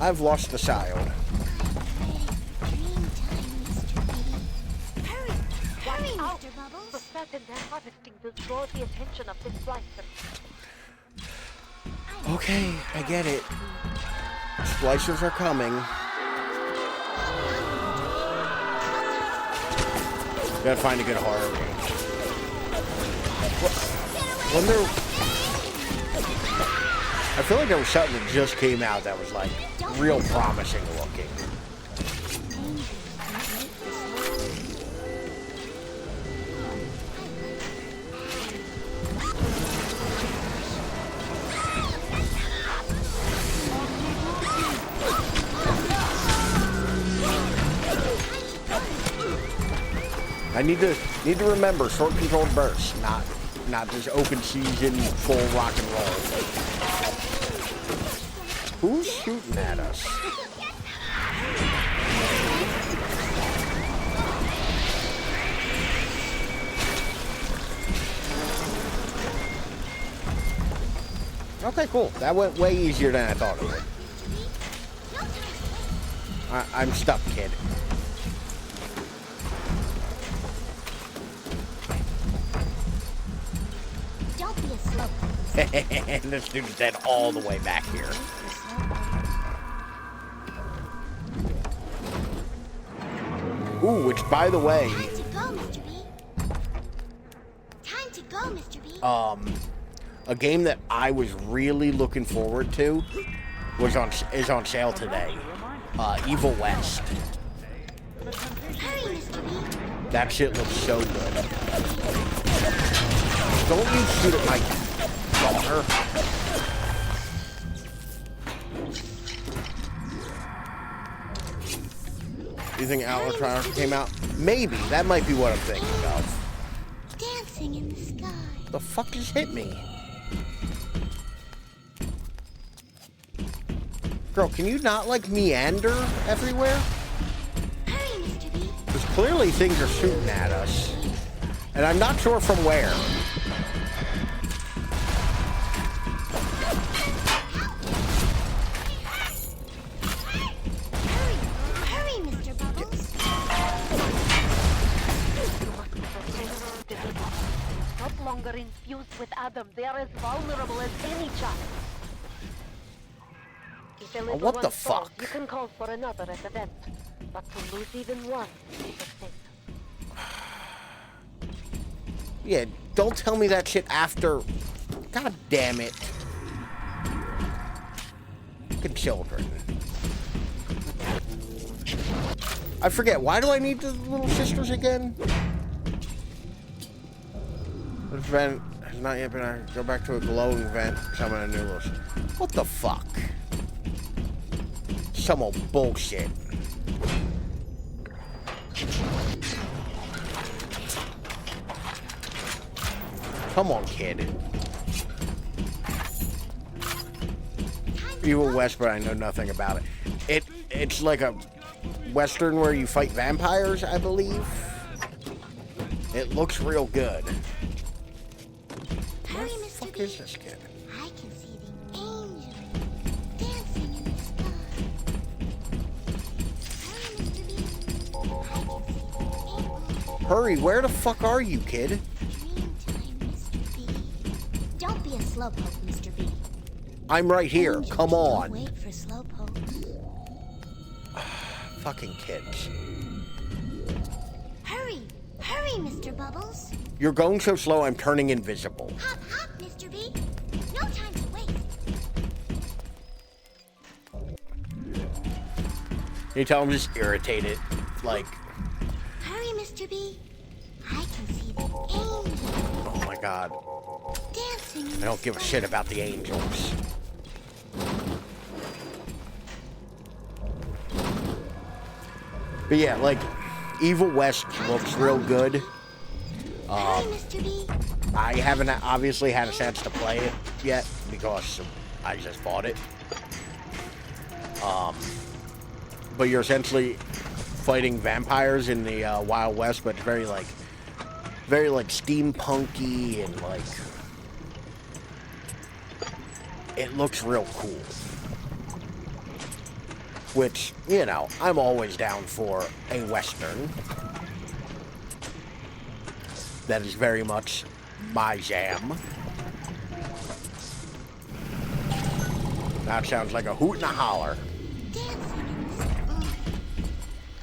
I've lost the child. Hurry, hurry, Mr. For Bubbles. certain, their harvesting will draw the attention of the slicer. Okay, I get it. Splicers are coming. Gotta find a good horror game. When there... I feel like there was something that just came out that was, like, real promising looking. I need to remember short controlled bursts, not just open season full rock and roll. Who's shooting at us? Okay, cool. That went way easier than I thought it would. I'm stuck, kid. Don't be a slow. And this dude's dead all the way back here. Ooh, which, by the way, Time to go, Mr. B. Time to go, Mr. B. a game that I was really looking forward to is on sale today. Evil West. Hurry, Mr. B. That shit looks so good. Don't you shoot at my daughter. Do you think Outlaw Triumph came out? Maybe. That might be what I'm thinking of. Dancing in the sky. The fuck just hit me? Girl, can you not, like, meander everywhere? Hurry, Mr. B. Because clearly things are shooting at us. And I'm not sure from where. no longer infused with Adam. They are as vulnerable as any child. If a little what the one falls, fuck? you can call for another at the vent. But to lose even one is a sin. Yeah, don't tell me that shit after. God damn it. Fucking children. I forget, why do I need the little sisters again? This vent has not yet been. Go back to a glowing vent. Summon a new little. What the fuck? Some old bullshit. Come on, kid. Evil West, but I know nothing about it. It's like a Western where you fight vampires, I believe. It looks real good. Where the fuck is this kid? I can see the angels dancing in the sky. Hurry, where the fuck are you, kid? Dreamtime, Mr. B. Don't be a slowpoke, Mr. B. I'm right here. Angels Come don't on. Wait for slowpokes. Fucking kids. Hurry, hurry, Mr. Bubbles. You're going so slow, I'm turning invisible. Hop, hop, Mr. B. No time to waste. You tell I'm just irritated. Like, Hurry, Mr. B. I can see the angels oh my god. dancing in I don't give a shit about the angels. But yeah, like, Evil West looks real good. Hurry, Mr. B. I haven't obviously had a chance to play it yet because I just bought it. But you're essentially fighting vampires in the Wild West, but it's very like steampunky and like it looks real cool. Which, you know, I'm always down for a Western. That is very much my jam. That sounds like a hoot and a holler.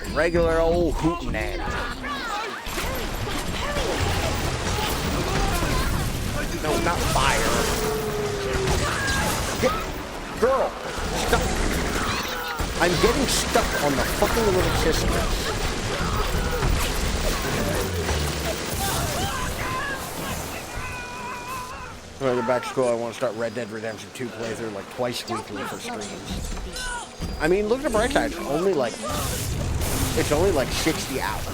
A regular old hootenanny. No, not fire. Girl, stop. I'm getting stuck on the fucking little sisters. When I get back to school, I want to start Red Dead Redemption 2 playthrough like twice weekly for streams. I mean, look at the bright side. It's only like 60 hours.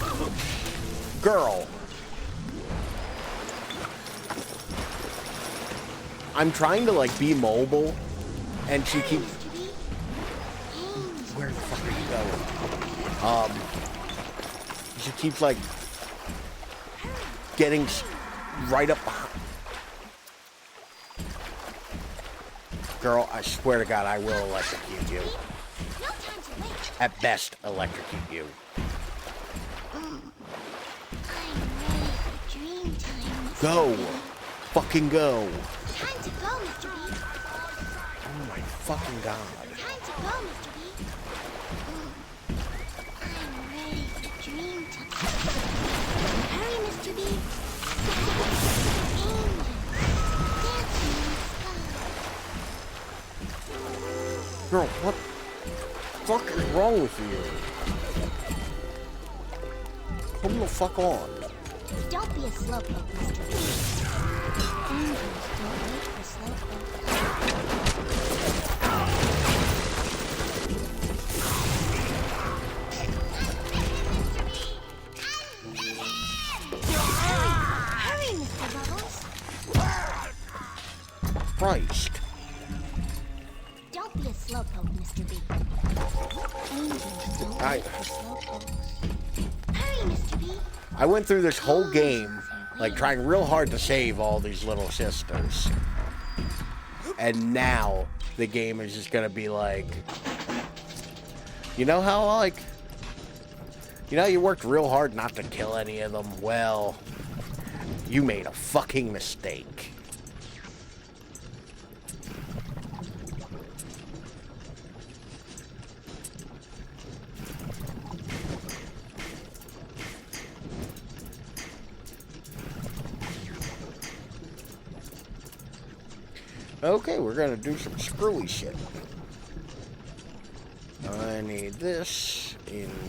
Girl. I'm trying to like be mobile, and she keeps. Where the fuck are you going? She keeps like getting right up behind. Girl, I swear to God, I will electrocute you. At best, electrocute you. Go! Fucking go! Time to go, Mr. B. Oh my fucking God. Time to go, Mr. B. I'm ready for dream time. Hurry, Mr. B. Angels dancing in the sky. Girl, what the fuck is wrong with you? Come the fuck on. Don't be a slowpoke, Mr. B. Angels don't wait for slowpokes. Hurry, Mr. Bubbles. Christ. Don't be a slowpoke, Mr. B. Angels don't wait for slowpokes. Hurry, Mr. B. I went through this whole game, like, trying real hard to save all these little sisters. And now, the game is just gonna be like... You know how, like... You know, you worked real hard not to kill any of them? Well... You made a fucking mistake. Okay, we're gonna do some screwy shit. I need this into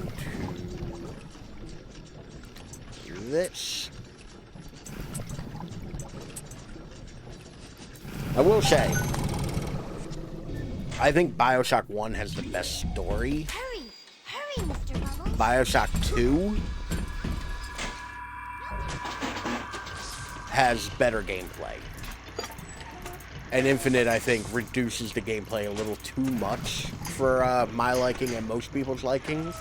this. I will say, I think Bioshock 1 has the best story. Hurry! Hurry, Mr. Bubbles! Bioshock 2 has better gameplay. And Infinite, I think, reduces the gameplay a little too much for my liking and most people's liking.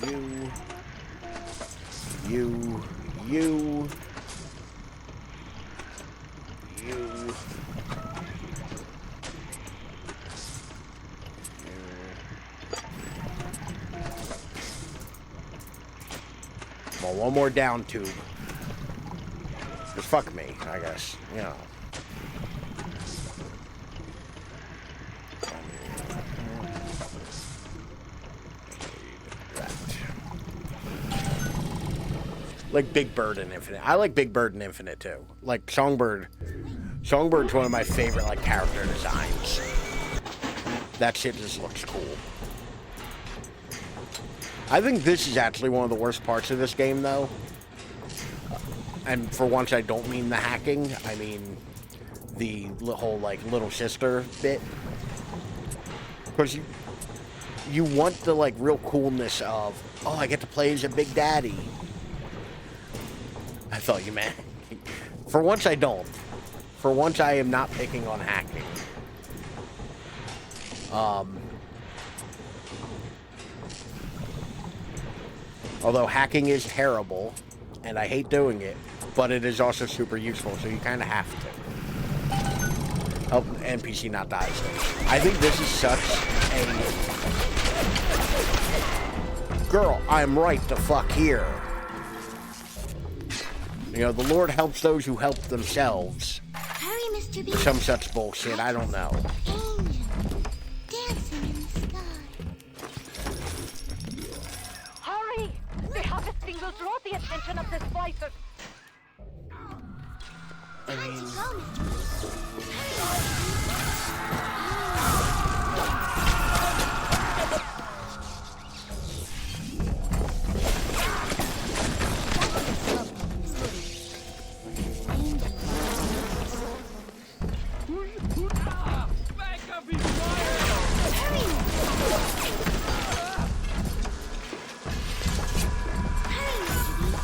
I need you. Well, one more down tube. Just fuck me, I guess. You know. Like Big Bird in Infinite. I like Big Bird in Infinite too. Like Songbird. Songbird's one of my favorite like character designs. That shit just looks cool. I think this is actually one of the worst parts of this game though. And for once I don't mean the hacking, I mean the whole like little sister bit. Because you want the like real coolness of, oh, I get to play as a Big Daddy. I thought you meant. For once I don't. For once I am not picking on hacking. Although hacking is terrible, and I hate doing it, but it is also super useful, so you kind of have to. Help the NPC not die. I think this is such a... Girl, I'm right the fuck here. You know, the Lord helps those who help themselves. Hurry, Mr. B. Some such bullshit, I don't know. Angel, dancing in the sky. Hurry! The harvesting will draw the attention of the splicers. I mean... Go, Mr. B.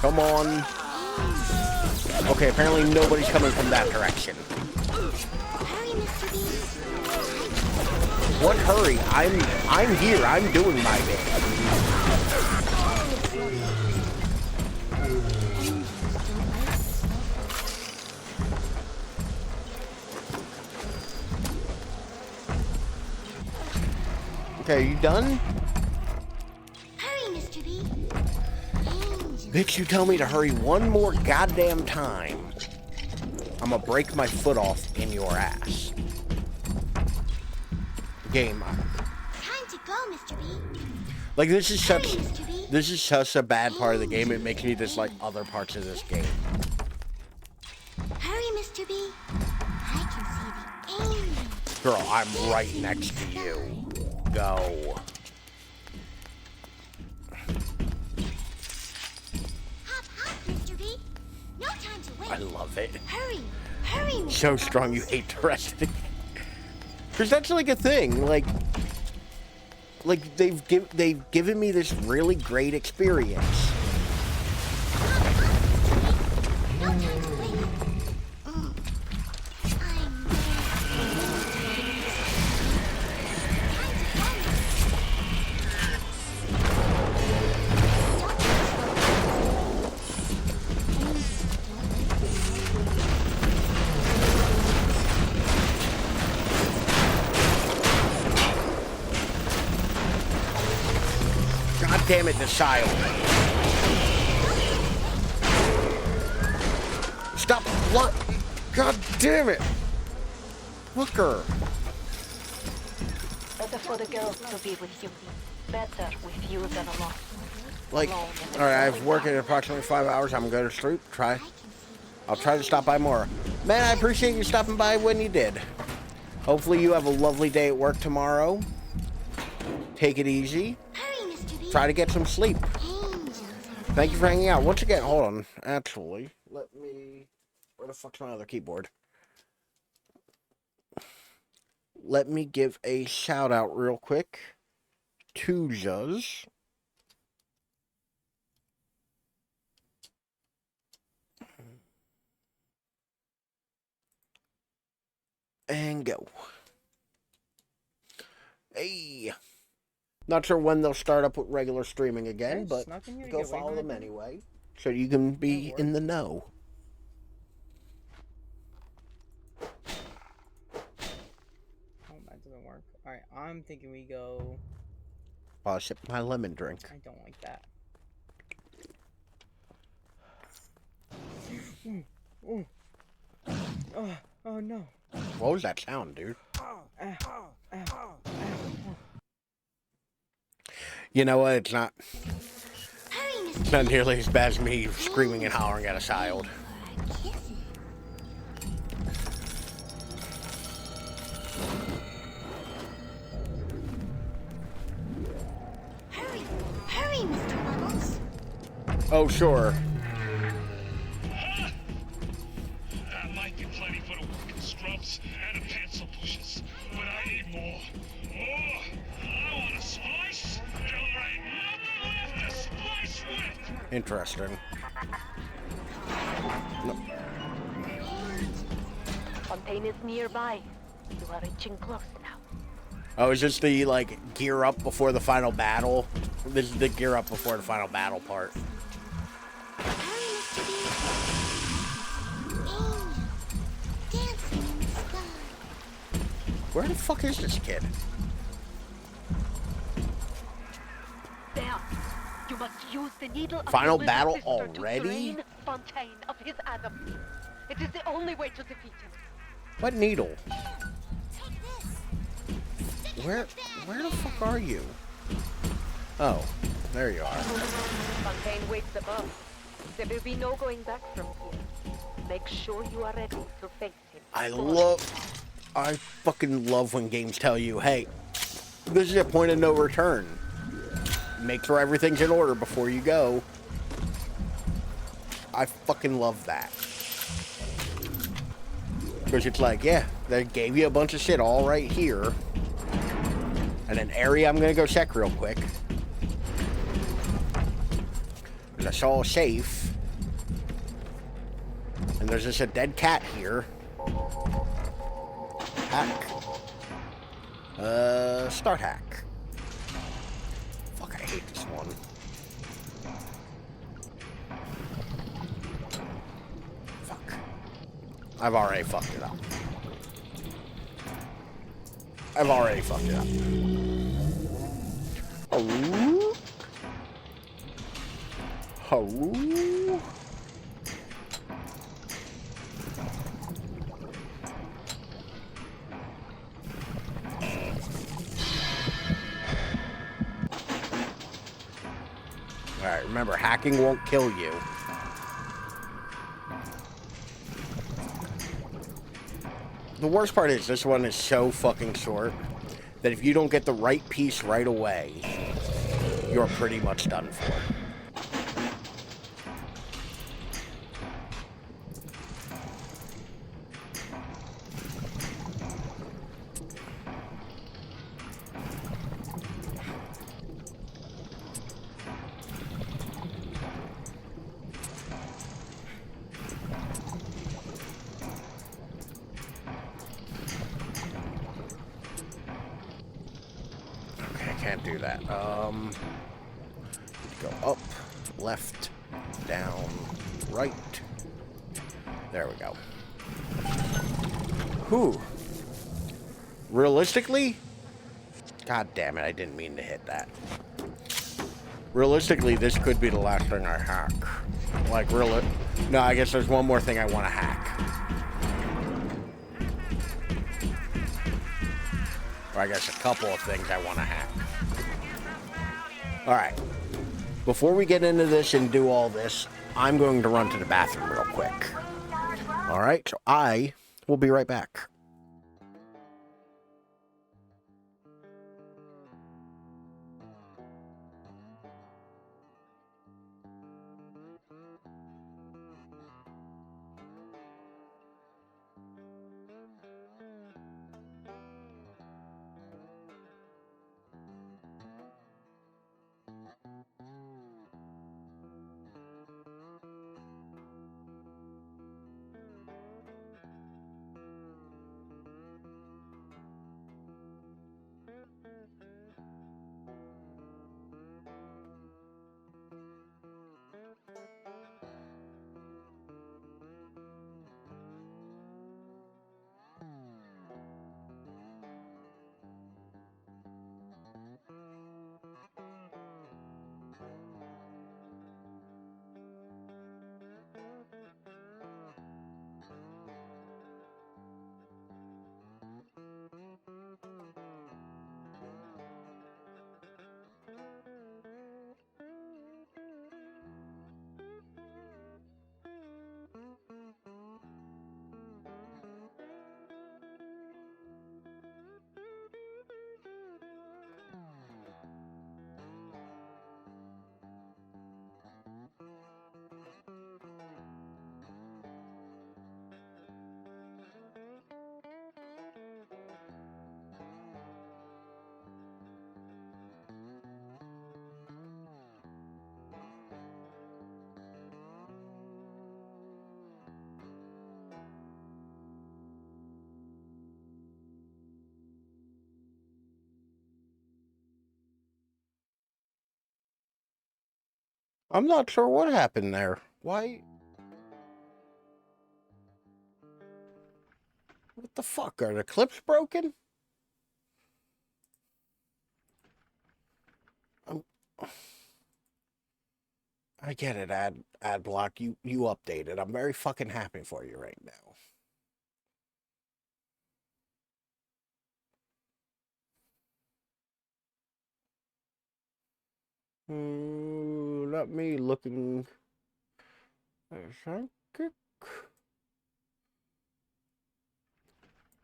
Come on. Okay, apparently nobody's coming from that direction. Hurry, Mr. B. What hurry? I'm here. I'm doing my bit. Okay, you done? Hurry, Mr. B. Bitch, you tell me to hurry one more goddamn time, I'm gonna break my foot off in your ass. Game. Time to go, Mr. B. Like, this is such a bad part of the game. It makes me dislike other parts of this game. Hurry, Mr. B. I can see the angels. Girl, I'm right next to you. Go. Hop, hop, Mr. B. No time to wait. I love it. Hurry, hurry, Mr. So strong you hate the rest of the game. Because that's like a thing. Like they've given me this really great experience. No time to wait. I'm God damn it, this child. Stop. What? God damn it. Hooker. Better for the girls to be with you. Better with you than alone. Like, alright, I've worked at approximately 5 hours. I'm going to sleep. I'll try to stop by more. Man, I appreciate you stopping by when you did. Hopefully you have a lovely day at work tomorrow. Take it easy. Hurry, Mr. B. Try to get some sleep. Angels. Thank you for hanging out. Once again, hold on. Actually, let me... Where the fuck's my other keyboard? Let me give a shout out real quick to Juz. And go. Hey. Not sure when they'll start up with regular streaming again, but go follow them anyway. So you can be in the know. Oh, that doesn't work. Alright, I'm thinking we go... I'll sip my lemon drink. I don't like that. Oh no. What was that sound, dude? You know what? It's not nearly as bad as me screaming and hollering at a child. Hurry, Mr. Bubbles. Oh, sure. That might be plenty for the working scrubs and the pencil pushers, but I need more. More! I want a slice till there ain't nothing left to slice with! Interesting. No. Fontaine is nearby. You are reaching close now. Oh, is this the, like, gear up before the final battle? This is the gear up before the final battle part. Hurry, Mr. B. Angels dancing in the sky. Where the fuck is this kid? There. You must use the needle of Final your battle little sister already? to drain Fontaine of his Adam. It is the only way to defeat him. What needle? Take this. Where the fuck are you? Oh, there you are. Fontaine waits above. There will be no going back from here. Make sure you are ready to face him. I fucking love when games tell you, hey, this is a point of no return. Make sure everything's in order before you go. I fucking love that. Because it's like, yeah, they gave you a bunch of shit all right here. And an area I'm gonna go check real quick. That's all safe. And there's just a dead cat here. Hack. Start hack. Fuck, I hate this one. Fuck. I've already fucked it up. Oh. Oh. Alright, remember, hacking won't kill you. The worst part is, this one is so fucking short that if you don't get the right piece right away, you're pretty much done for. Can't do that. Go up, left, down, right. There we go. Whew. Realistically? God damn it, I didn't mean to hit that. Realistically, this could be the last thing I hack. Like, really? No, I guess there's one more thing I want to hack. Or I guess a couple of things I want to hack. Alright. Before we get into this and do all this, I'm going to run to the bathroom real quick. Alright, so I will be right back. I'm not sure what happened there. Why? What the fuck? Are the clips broken? I get it, ad block. You updated. I'm very fucking happy for you right now. Let me looking.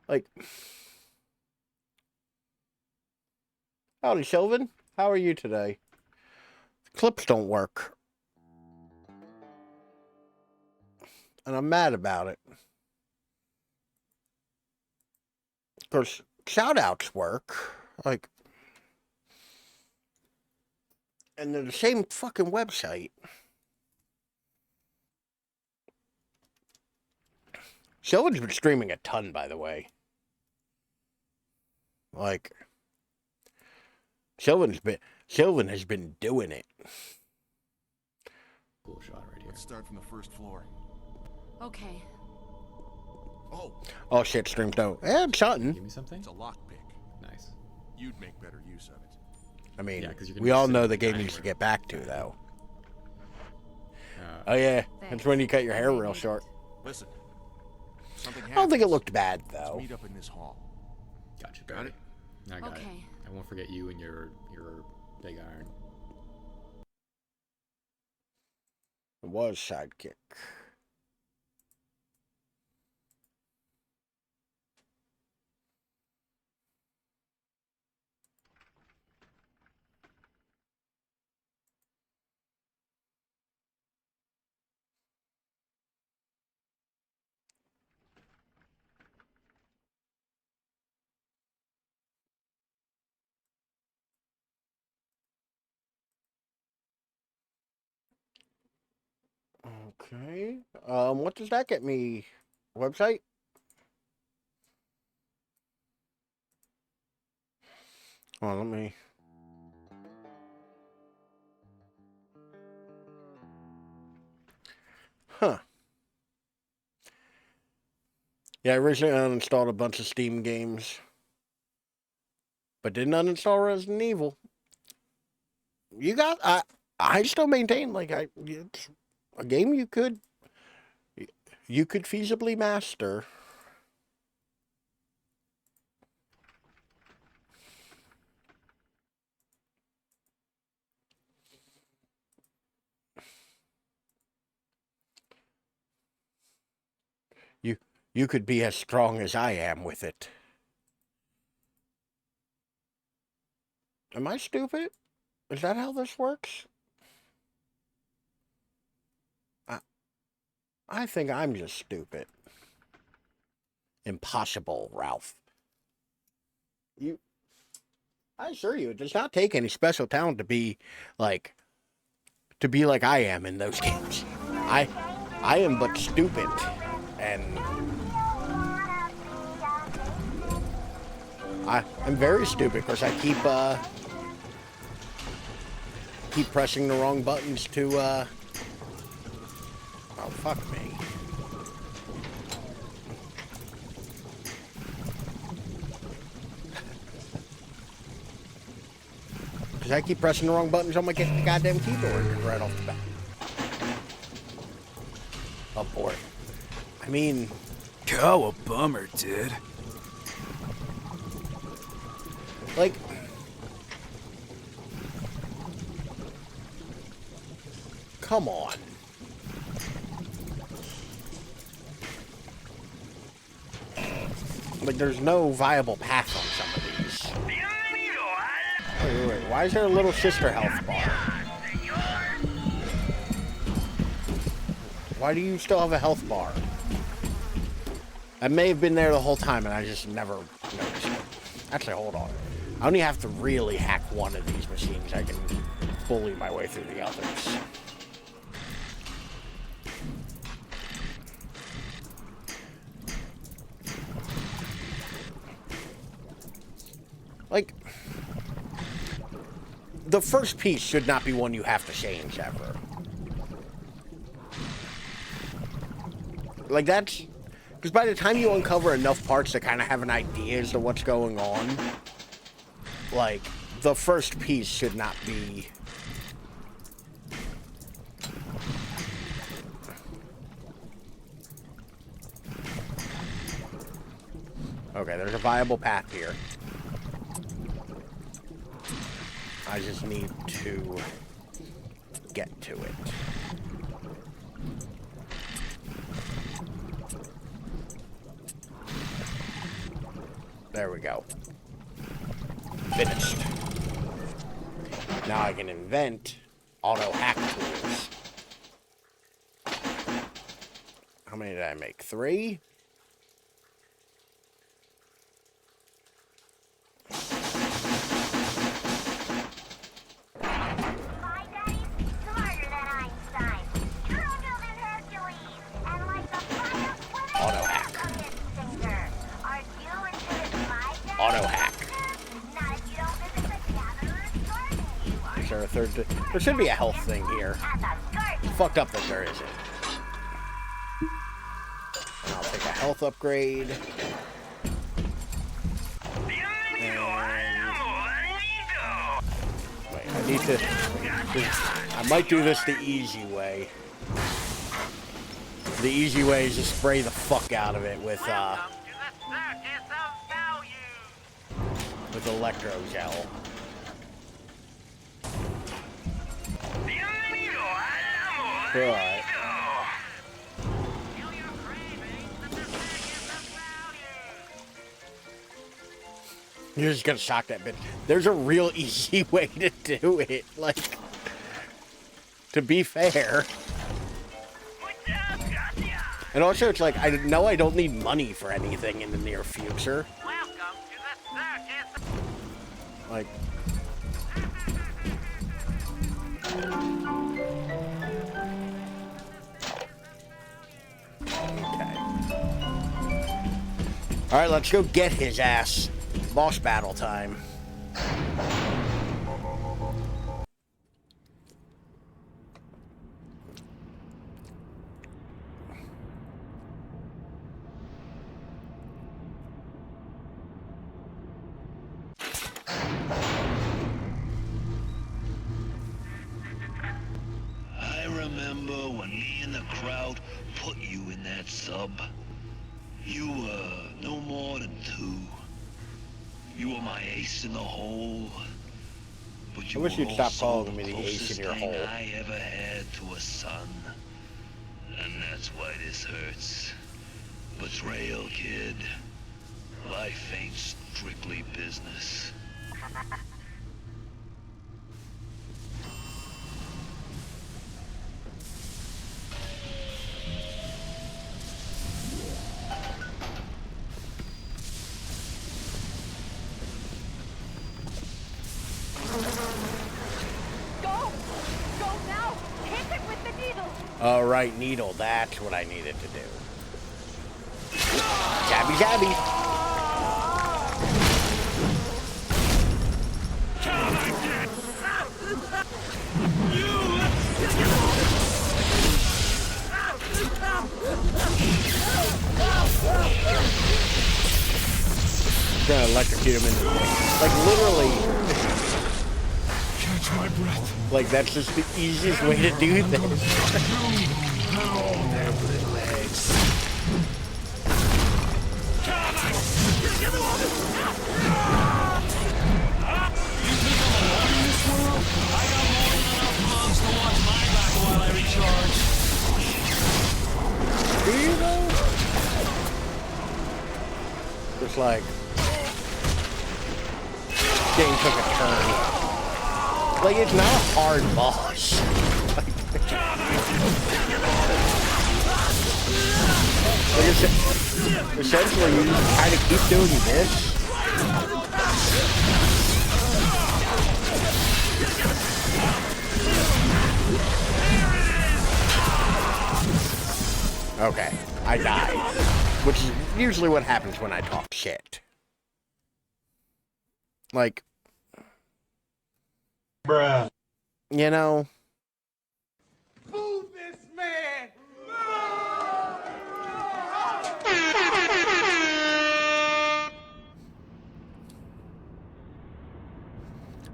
Like, howdy, Sylvan. How are you today? The clips don't work. And I'm mad about it. Of course, shoutouts work. Like, and they're the same fucking website. Sylvan's been streaming a ton, by the way. Like, Sylvan has been doing it. Cool shot right here. Let's start from the first floor. Okay. Oh shit, stream don't. And something. Give me something? It's a lockpick. Nice. You'd make better use of it. I mean, Yeah, 'cause you're gonna we be all sitting know the in game the needs to dining get back to, though. Uh, Oh yeah, that's when you cut your hair real short. Listen. Something I don't think it happens. looked bad, Let's though. meet up in this hall. Gotcha. Got it? I got it. Okay. I won't forget you and your big iron. It was sidekick. Okay. What does that get me? Website? Oh, let me. Huh. Yeah, I originally uninstalled a bunch of Steam games, but didn't uninstall Resident Evil. You got I still maintain, like, it's a game you could feasibly master. You could be as strong as I am with it. Am I stupid? Is that how this works? I think I'm just stupid. Impossible, Ralph. I assure you, it does not take any special talent to be like I am in those games. I am but stupid, and I'm very stupid because I keep pressing the wrong buttons to oh, fuck me. Because I keep pressing the wrong buttons on my goddamn keyboard right off the bat. Up for it. I mean... Oh, a bummer, dude. Like... Come on. Like, there's no viable path on some of these. Wait. Why is there a little sister health bar? Why do you still have a health bar? I may have been there the whole time and I just never noticed it. Actually, hold on. I only have to really hack one of these machines. I can bully my way through the others. Like, the first piece should not be one you have to change ever. Like, that's... Because by the time you uncover enough parts to kind of have an idea as to what's going on, like, the first piece should not be... Okay, there's a viable path here. I just need to get to it. There we go. Finished. Now I can invent auto hack tools. How many did I make? 3? There should be a health thing here. Fucked up that there isn't. And I'll take a health upgrade. And... Wait, I need to... I might do this the easy way. The easy way is to spray the fuck out of it with electro gel. But you're just gonna shock that bitch. There's a real easy way to do it. Like, to be fair. And also, it's like, I know I don't need money for anything in the near future. Like... Alright, let's go get his ass. Boss battle time. remember when me and the crowd put you in that sub. You were no more than 2. You were my ace in the hole. But you I wish were you'd stop also calling me the ace closest in your thing hole. I ever had to a son. And that's why this hurts. Betrayal, kid. Life ain't strictly business. Go! Go now! Hit him with the needle! All right, needle. That's what I needed to do. Jabby, jabby. Trying to electrocute him in the like literally. Catch my breath. Like that's just the easiest way to do this. Their little legs. Do you though? Just like game took a turn. Like it's not a hard boss. Like essentially, you kind of keep doing this. Okay, I died, which is usually what happens when I talk shit. Like, bruh, you know. Move this man!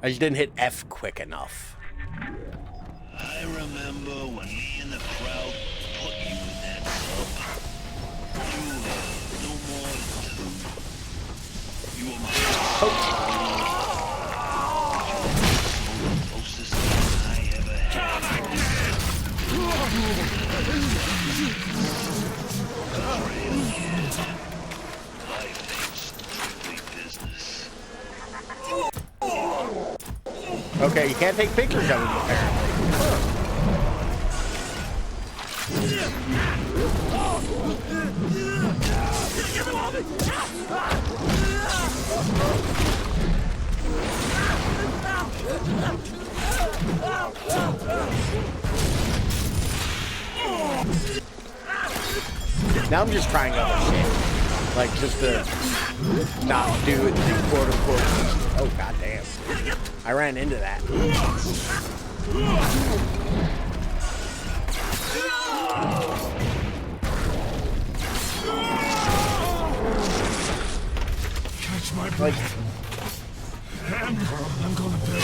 I just didn't hit F quick enough. I remember when me and the crowd put you in that sub. You were no more than 2. You were my closest thing I ever had. Betrayal, kid. Life ain't strictly business. Okay, you can't take pictures of him, apparently. Now I'm just trying other shit. Like, just to not do it, quote-unquote. Oh, goddamn. I ran into that. Catch my Like, breath. I'm gonna build you.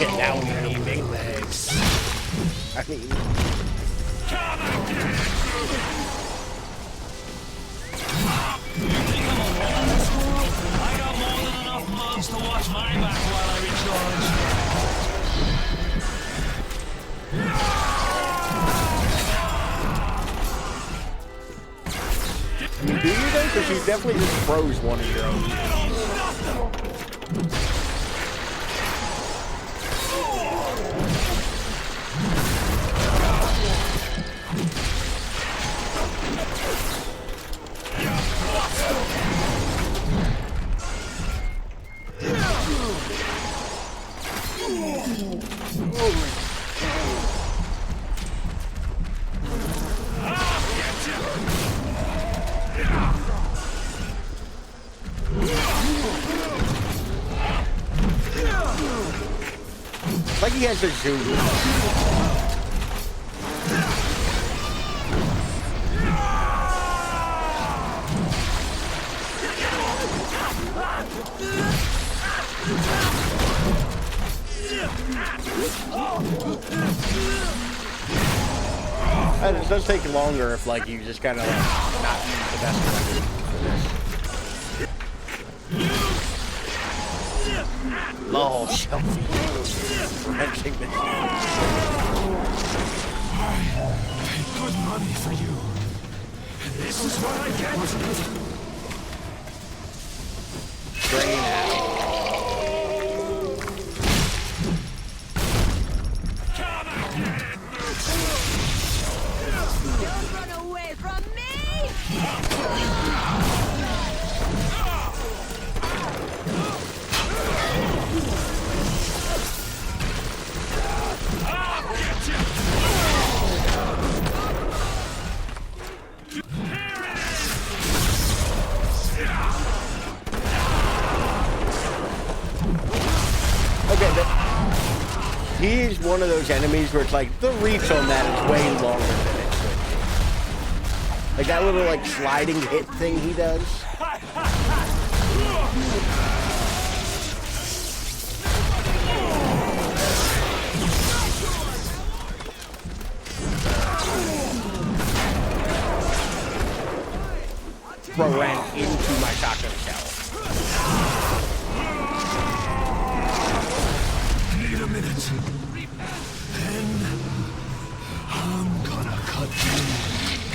get down with me, big legs. I mean... I got more than enough mugs to watch my back while I recharge. I mean, do you though? Because you definitely just froze one of your own. Like he has a zoom. And it does take longer if, like, you just kind of, like, not use the best weapon for this. Oh, Shelby. Wrenching this. I paid good money for you. And this is what I get. Brain out. Don't run away from me! Okay, he's one of those enemies where it's like, the reach on that is way longer than it should be. Like that little, like, sliding hit thing he does. Bro ran into my shotgun shell. Need a minute. And I'm gonna cut you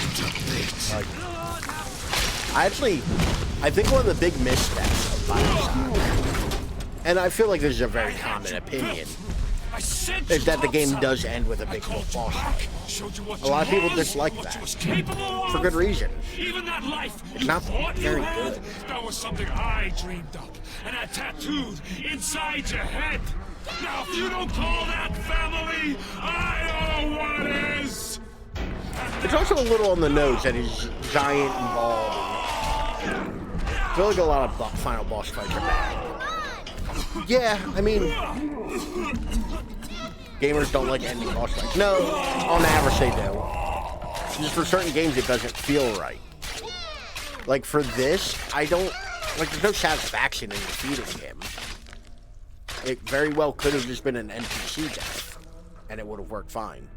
into bits. I think one of the big missteps of Bioshock, and I feel like this is a very common opinion, is that the game does end with a big boss fight. A lot of people dislike that, for good reason. Even that life It's not very good. That was something I dreamed up, and I tattooed inside your head. Now, if you don't call that family, I don't know what is. It's also a little on the nose that he's giant and bald. I feel like a lot of final boss fights are bad. Yeah, I mean, gamers don't like ending boss fights. No, on average they do. Just for certain games it doesn't feel right. Like for this, I don't, like there's no satisfaction in defeating him. It very well could have just been an NPC death, and it would have worked fine.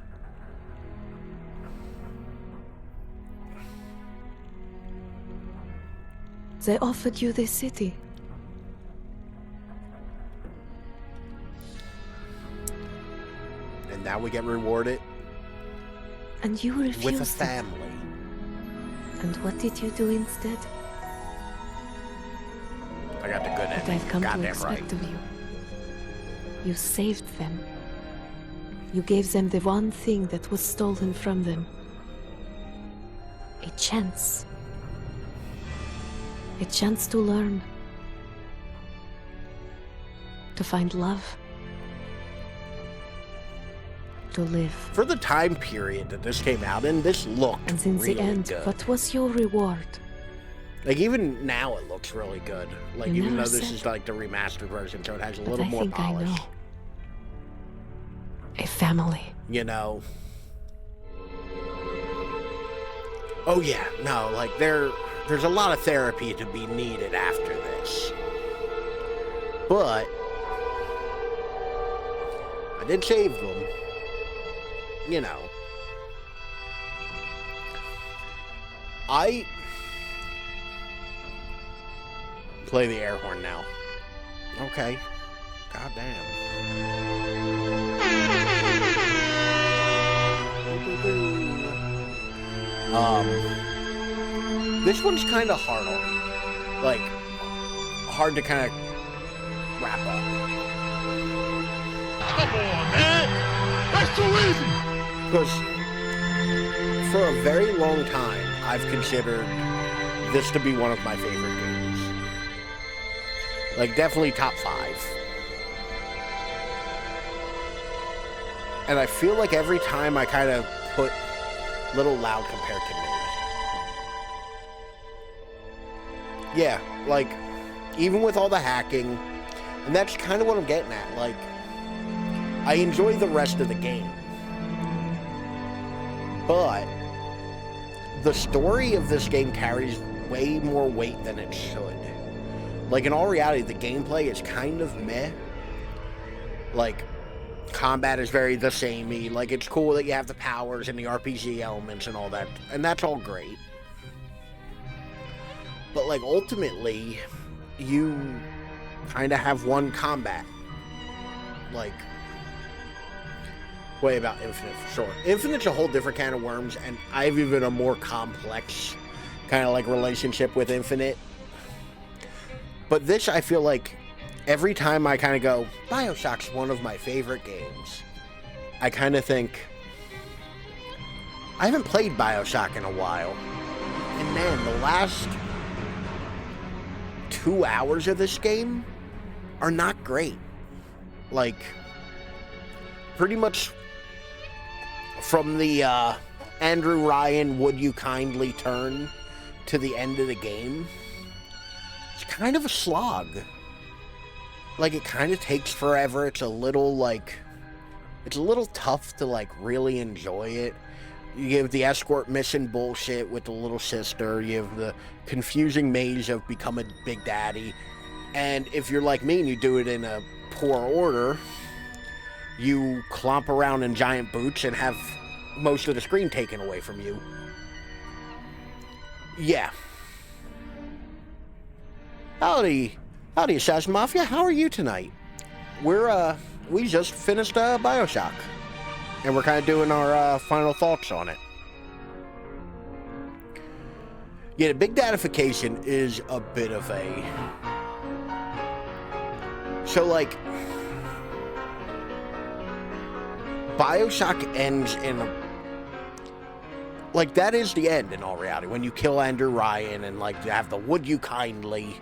They offered you this city. And now we get rewarded And you refused with a it. family. And what did you do instead? I got the good What ending. I've come to Goddamn expect right. of you. You saved them. You gave them the one thing that was stolen from them. A chance. A chance to learn. To find love. To live. For the time period that this came out in, this looked And in really the end, good. what was your reward? Like even now it looks really good. Like You even though never this said. is like the remastered version, so it has a But little I more think I polish. know. A family. You know. Oh yeah, no, like there's a lot of therapy to be needed after this. But I did save them. You know. I play the air horn now. Okay. Goddamn. This one's kind of hard on me. Like, hard to kind of wrap up. Come on, man! That's too easy! Because for a very long time, I've considered this to be one of my favorite games. Like, definitely top 5. And I feel like every time I kind of put little loud compared to me. Yeah, like, even with all the hacking, and that's kind of what I'm getting at, like, I enjoy the rest of the game. But the story of this game carries way more weight than it should. Like, in all reality, the gameplay is kind of meh. Like, combat is very the samey. Like, it's cool that you have the powers and the RPG elements and all that, and that's all great. But, like, ultimately, you kind of have one combat. Like, way about Infinite for sure. Infinite's a whole different kind of worms, and I have even a more complex kind of, like, relationship with Infinite. But this, I feel like, every time I kind of go, Bioshock's one of my favorite games, I kind of think, I haven't played Bioshock in a while. And man, the last 2 hours of this game are not great. Like, pretty much from the Andrew Ryan, would you kindly turn, to the end of the game, it's kind of a slog. Like, it kind of takes forever. It's a little, like, it's a little tough to, like, really enjoy it. You have the escort mission bullshit with the little sister. You have the confusing maze of becoming Big Daddy. And if you're like me and you do it in a poor order, you clomp around in giant boots and have most of the screen taken away from you. Yeah. Howdy, Assassin Mafia. How are you tonight? We just finished Bioshock, and we're kind of doing our final thoughts on it. Yeah, the big datification is a bit of a... So, like, Bioshock ends in a... Like, that is the end in all reality. When you kill Andrew Ryan and, like, you have the would you kindly,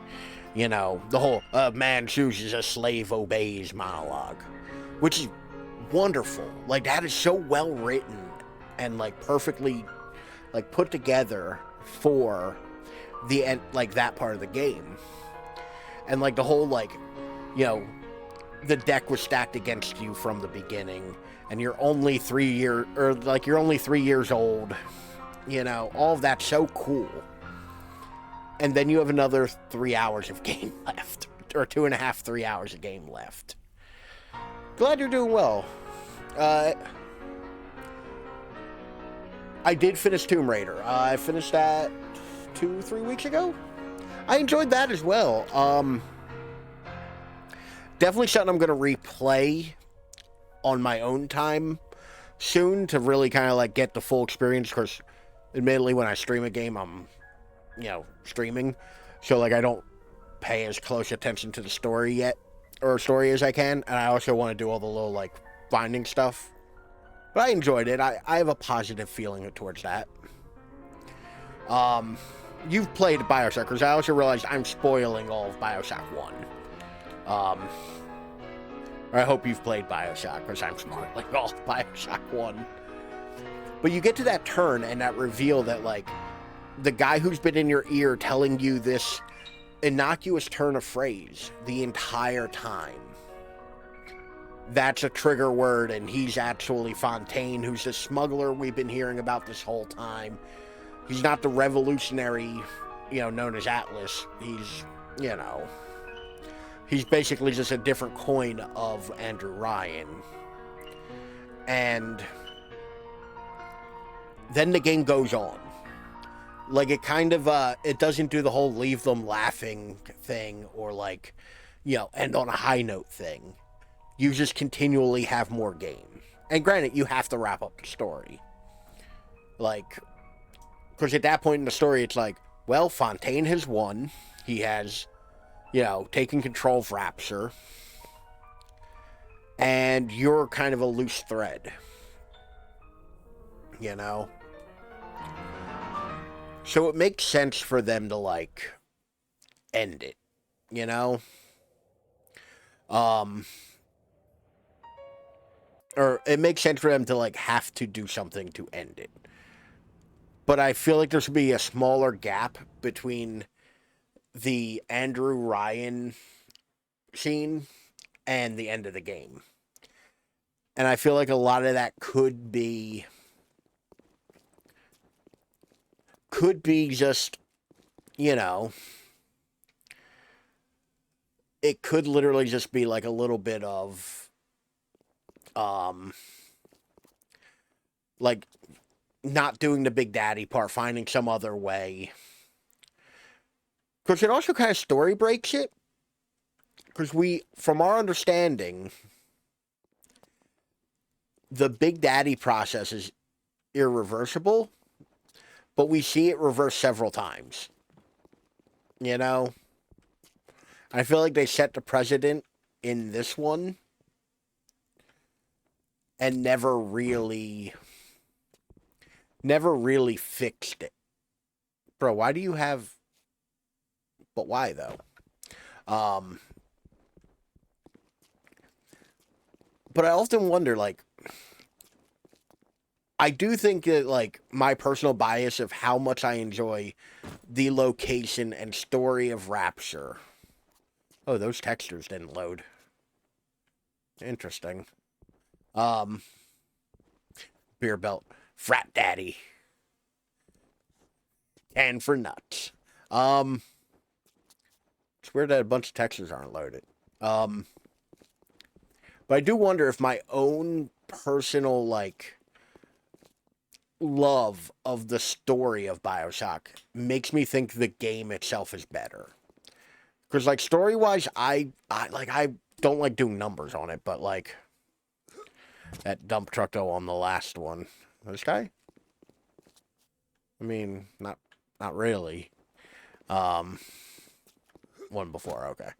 you know, the whole man chooses, a slave obeys monologue. Which is wonderful. Like, that is so well written and, like, perfectly, like, put together for the end, like, that part of the game. And, like, the whole, like, you know, the deck was stacked against you from the beginning, and you're only 3 years old. You know, all of that's so cool. And then you have another 3 hours of game left, or 2.5, 3 hours of game left. Glad you're doing well. I did finish Tomb Raider. I finished that 2-3 weeks ago. I enjoyed that as well. Definitely something I'm going to replay on my own time soon to really kind of like get the full experience. Because admittedly, when I stream a game, I'm, you know, streaming. So like I don't pay as close attention to the story as I can. And I also want to do all the little like finding stuff. But I enjoyed it. I have a positive feeling towards that. You've played Bioshock, because I also realized I'm spoiling all of Bioshock 1. I hope you've played Bioshock, because I'm spoiling all of Bioshock 1. But you get to that turn and that reveal that, like, the guy who's been in your ear telling you this innocuous turn of phrase the entire time, that's a trigger word, and he's actually Fontaine, who's the smuggler we've been hearing about this whole time. He's not the revolutionary, you know, known as Atlas. He's, you know, he's basically just a different coin of Andrew Ryan. And then the game goes on. Like, it kind of, it doesn't do the whole leave them laughing thing or, like, you know, end on a high note thing. You just continually have more game. And granted, you have to wrap up the story. Like, because at that point in the story, it's like, well, Fontaine has won. He has, you know, taken control of Rapture. And you're kind of a loose thread. You know? So it makes sense for them to, like, end it. You know? Or it makes sense for them to, like, have to do something to end it. But I feel like there should be a smaller gap between the Andrew Ryan scene and the end of the game. And I feel like a lot of that could be just, you know, it could literally just be like a little bit of Like, not doing the Big Daddy part, finding some other way. Because it also kind of story breaks it. Because from our understanding, the Big Daddy process is irreversible, but we see it reverse several times. You know? I feel like they set the precedent in this one and never really fixed it. Bro, why do you have... But why, though? But I often wonder, like... I do think that, like, my personal bias of how much I enjoy the location and story of Rapture. Oh, those textures didn't load. Interesting. Beer belt. Frat daddy. And for nuts. It's weird that a bunch of textures aren't loaded. But I do wonder if my own personal, like... love of the story of Bioshock makes me think the game itself is better. Because, like, story-wise, I don't like doing numbers on it, but, like, that dump truck, though, on the last one. This guy? I mean, not really. One before, okay.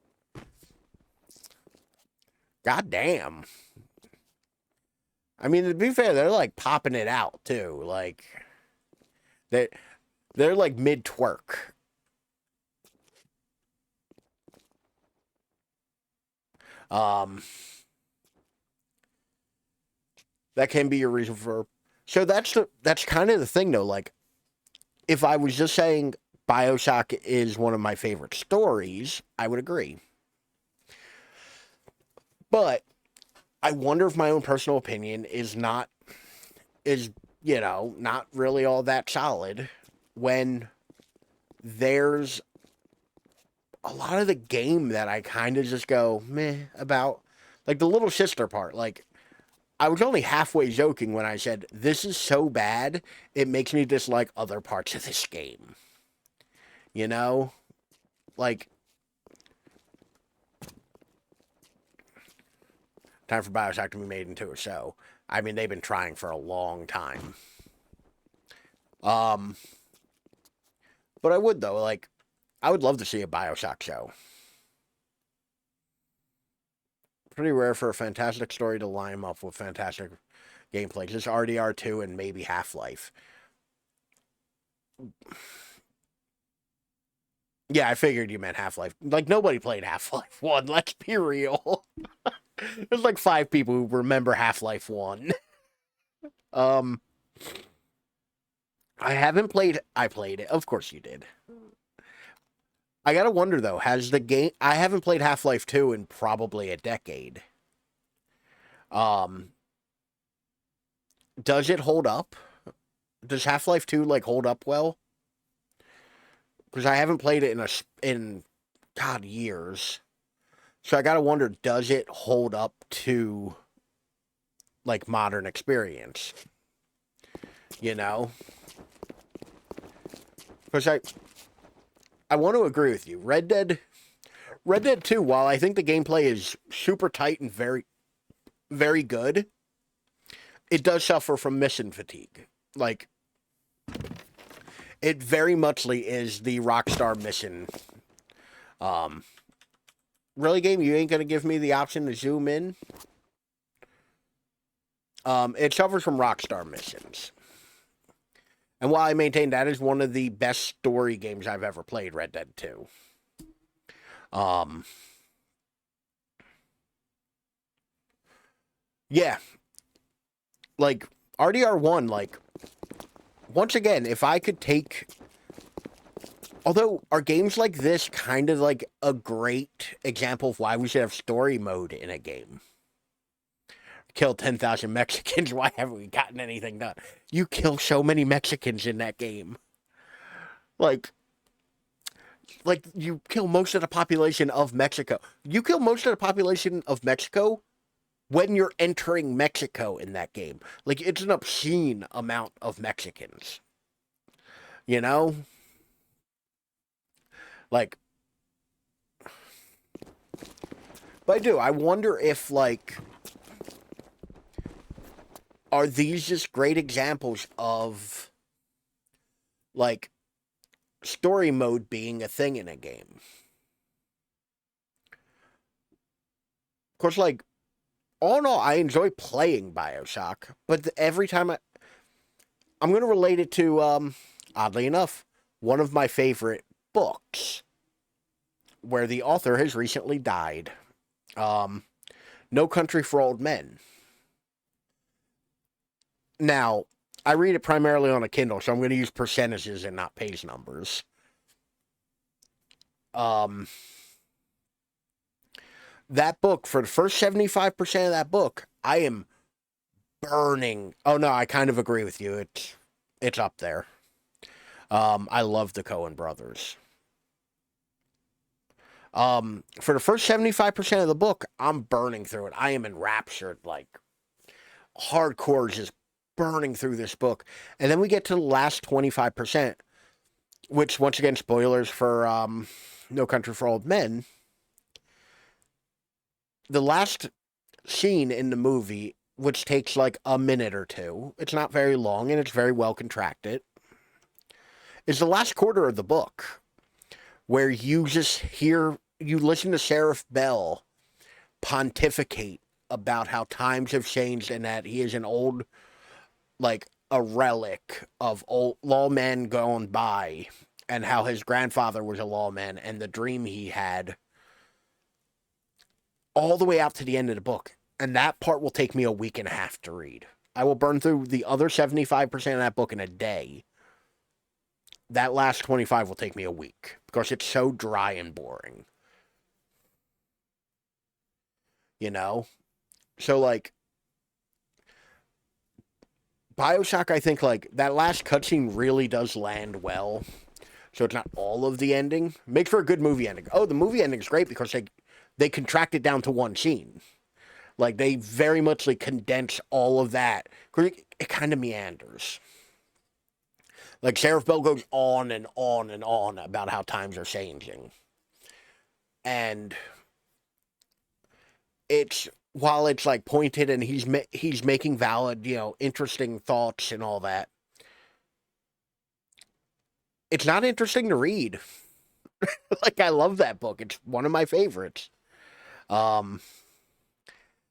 God damn. I mean, to be fair, they're, like, popping it out, too. Like, they're like, mid-twerk. That can be your reason for... So that's kind of the thing, though. Like, if I was just saying Bioshock is one of my favorite stories, I would agree. But I wonder if my own personal opinion is not really all that solid when there's a lot of the game that I kind of just go meh about. Like the little sister part. Like, I was only halfway joking when I said, this is so bad, it makes me dislike other parts of this game. You know? Like, time for Bioshock to be made into a show. I mean, they've been trying for a long time. But I would, though, like, I would love to see a Bioshock show. Pretty rare for a fantastic story to line up with fantastic gameplay. Just RDR2 and maybe Half-Life. Yeah, I figured you meant Half-Life. Like, nobody played Half-Life 1, let's be real. There's like 5 people who remember Half-Life 1. I haven't played... I played it. Of course you did. I gotta wonder, though, has the game... I haven't played Half-Life 2 in probably a decade. Does it hold up? Does Half-Life 2, like, hold up well? Because I haven't played it in years. So I gotta wonder, does it hold up to, like, modern experience? You know? Because I want to agree with you. Red Dead 2, while I think the gameplay is super tight and very, very good, it does suffer from mission fatigue. Like, it very muchly is the Rockstar mission. Really, game? You ain't gonna give me the option to zoom in? It suffers from Rockstar missions. And while I maintain that is one of the best story games I've ever played, Red Dead 2. Yeah. Like, RDR1, like, once again, if I could take... Although, are games like this kind of like a great example of why we should have story mode in a game? Kill 10,000 Mexicans, why haven't we gotten anything done? You kill so many Mexicans in that game. Like, you kill most of the population of Mexico. You kill most of the population of Mexico when you're entering Mexico in that game. Like, it's an obscene amount of Mexicans. You know? Like, but I do. I wonder if, like, are these just great examples of, like, story mode being a thing in a game? Of course, like, all in all, I enjoy playing Bioshock, but every time I'm going to relate it to, oddly enough, one of my favorite books, where the author has recently died. No Country for Old Men. Now, I read it primarily on a Kindle, so I'm going to use percentages and not page numbers. That book, for the first 75% of that book, I am burning. Oh no, I kind of agree with you. It's up there. I love the Coen brothers. For the first 75% of the book, I'm burning through it. I am enraptured, like hardcore, just burning through this book. And then we get to the last 25%, which, once again, spoilers for No Country for Old Men. The last scene in the movie, which takes like a minute or two, it's not very long and it's very well contracted, is the last quarter of the book, where you just you listen to Sheriff Bell pontificate about how times have changed and that he is an old, like, a relic of old lawmen gone by, and how his grandfather was a lawman and the dream he had, all the way out to the end of the book. And that part will take me a week and a half to read. I will burn through the other 75% of that book in a day. That last 25 will take me a week, because it's so dry and boring. You know? So, like, Bioshock, I think, like, that last cutscene really does land well. So it's not all of the ending. Makes for a good movie ending. Oh, the movie ending's great because they contract it down to one scene. Like, they very much, like, condense all of that. It kind of meanders. Like, Sheriff Bell goes on and on and on about how times are changing. And while it's, like, pointed and he's making valid, interesting thoughts and all that, it's not interesting to read. Like, I love that book. It's one of my favorites.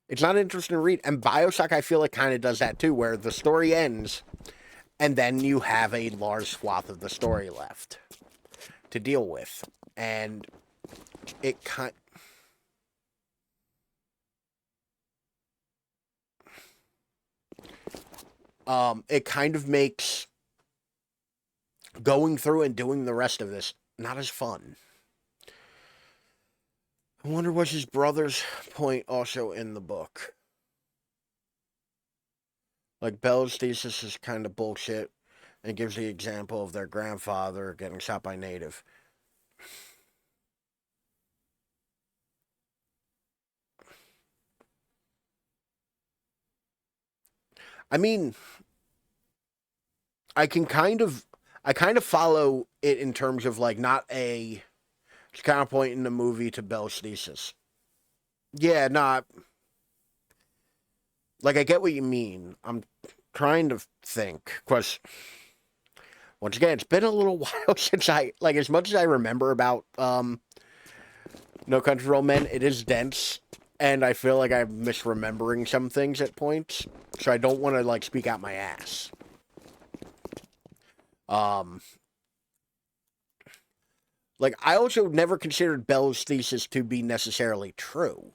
It's not interesting to read. And Bioshock, I feel like, kind of does that too, where the story ends, and then you have a large swath of the story left to deal with. And it kind of makes going through and doing the rest of this not as fun. I wonder, was his brother's point also in the book? Like, Bell's thesis is kind of bullshit and gives the example of their grandfather getting shot by native. I mean, I kind of follow it in terms of, like, not a counterpoint in the movie to Bell's thesis. Yeah, not. Like, I get what you mean. I'm trying to think, because, once again, it's been a little while since like, as much as I remember about No Country for Old Men, it is dense, and I feel like I'm misremembering some things at points, so I don't want to, like, speak out my ass. Like, I also never considered Bell's thesis to be necessarily true.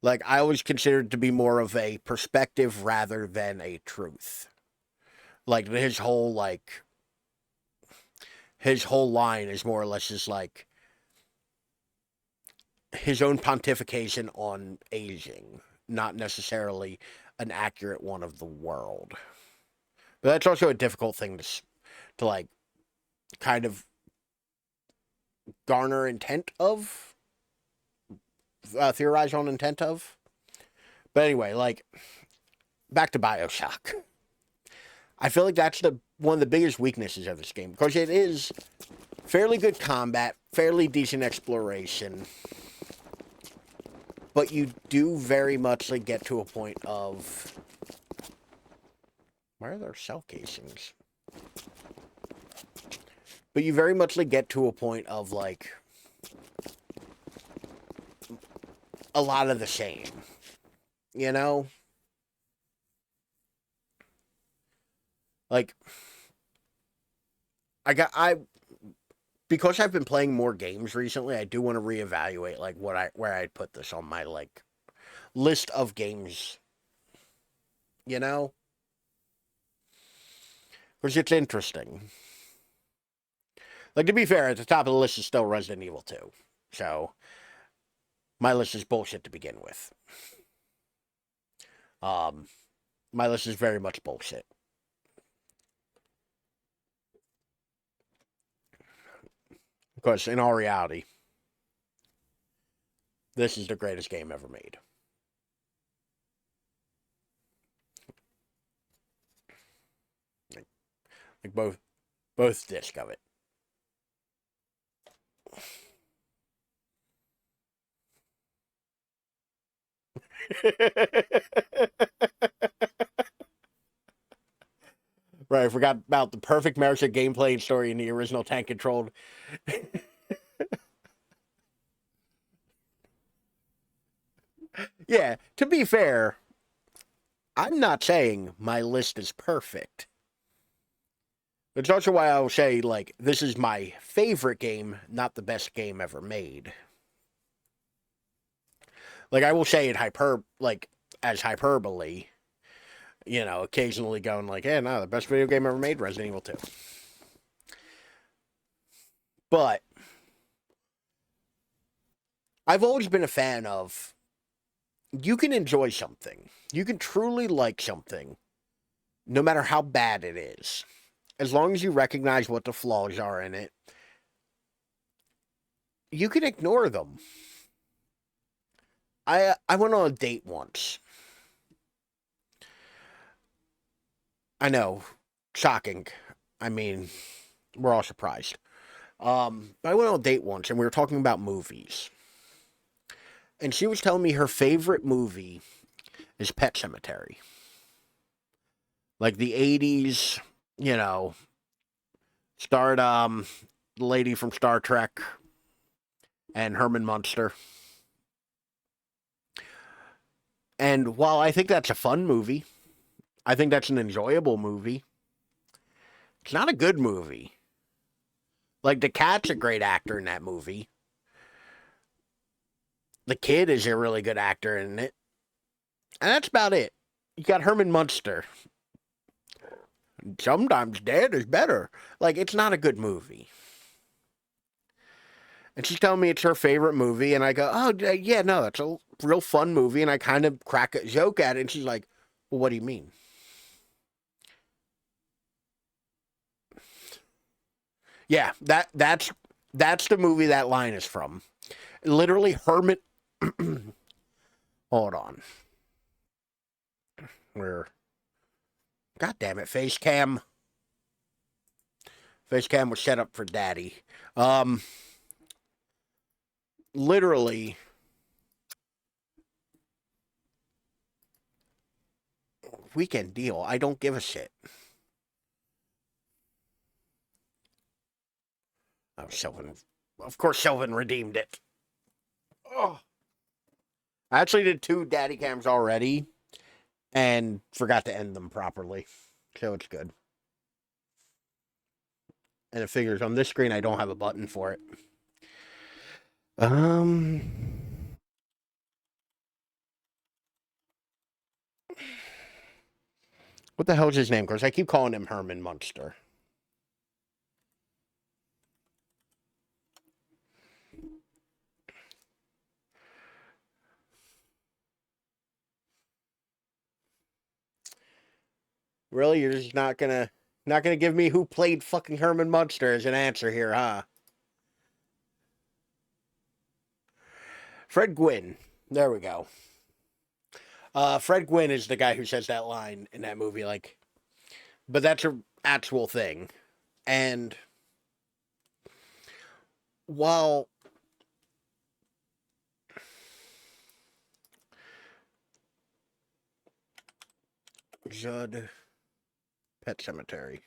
Like, I always considered it to be more of a perspective rather than a truth. Like, his whole line is more or less just, like, his own pontification on aging, not necessarily an accurate one of the world. But that's also a difficult thing to like, kind of garner intent of, theorize on intent of. But anyway, like, back to Bioshock. I feel like that's one of the biggest weaknesses of this game, because it is fairly good combat, fairly decent exploration, but you do very much like get to a point of... Why are there cell casings? But you very much like get to a point of like a lot of the same, you know? Like, because I've been playing more games recently, I do want to reevaluate like where I'd put this on my like list of games, you know? Because it's interesting. Like, to be fair, at the top of the list is still Resident Evil 2. So, my list is bullshit to begin with. My list is very much bullshit. Because, in all reality, this is the greatest game ever made. Like both discs of it. Right, I forgot about the perfect marriage of gameplay and story in the original tank-controlled. Yeah, to be fair, I'm not saying my list is perfect. It's also why I will say, like, this is my favorite game, not the best game ever made. Like, I will say it as hyperbole, you know, occasionally going like, yeah, no, the best video game ever made, Resident Evil 2. But I've always been a fan of, you can enjoy something. You can truly like something, no matter how bad it is. As long as you recognize what the flaws are in it, you can ignore them. I went on a date once. I know, shocking. I mean, we're all surprised. But I went on a date once, and we were talking about movies. And she was telling me her favorite movie is Pet Sematary. Like the 80s, you know, starred the lady from Star Trek and Herman Munster. And while I think that's a fun movie, I think that's an enjoyable movie, it's not a good movie. Like, the cat's a great actor in that movie. The kid is a really good actor in it. And that's about it. You got Herman Munster. Sometimes dead is better. Like, it's not a good movie. And she's telling me it's her favorite movie, and I go, oh, yeah, no, it's a real fun movie, and I kind of crack a joke at it, and she's like, well, what do you mean? Yeah, that's the movie that line is from. Literally, Herman... Hold on. Where... God damn it, face cam. Face cam was set up for daddy. Literally, Weekend Deal. I don't give a shit. Oh, Sylvan. Of course, Sylvan redeemed it. Oh. I actually did 2 daddy cams already and forgot to end them properly. So it's good. And it figures on this screen I don't have a button for it. What the hell is his name? Because I keep calling him Herman Munster. Really? You're just not gonna give me who played fucking Herman Munster as an answer here, huh? Fred Gwynn. There we go. Fred Gwynn is the guy who says that line in that movie, like, but that's a actual thing. And while Judd Pet Cemetery.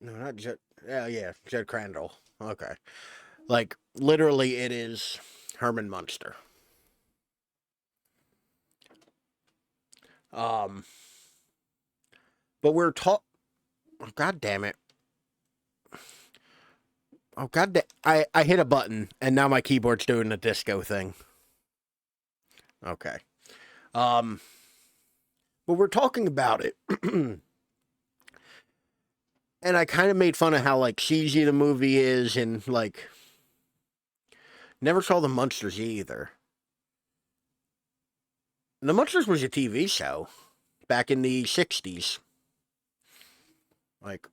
No, not Judd. Yeah, Judd Crandall. Okay. Like, literally, it is Herman Munster. But we're taught. Oh, God damn it. Oh, I hit a button, and now my keyboard's doing the disco thing. Okay. But we're talking about it. And I kind of made fun of how, like, cheesy the movie is, and, like, never saw the Munsters either. The Munsters was a TV show back in the 60s. Like,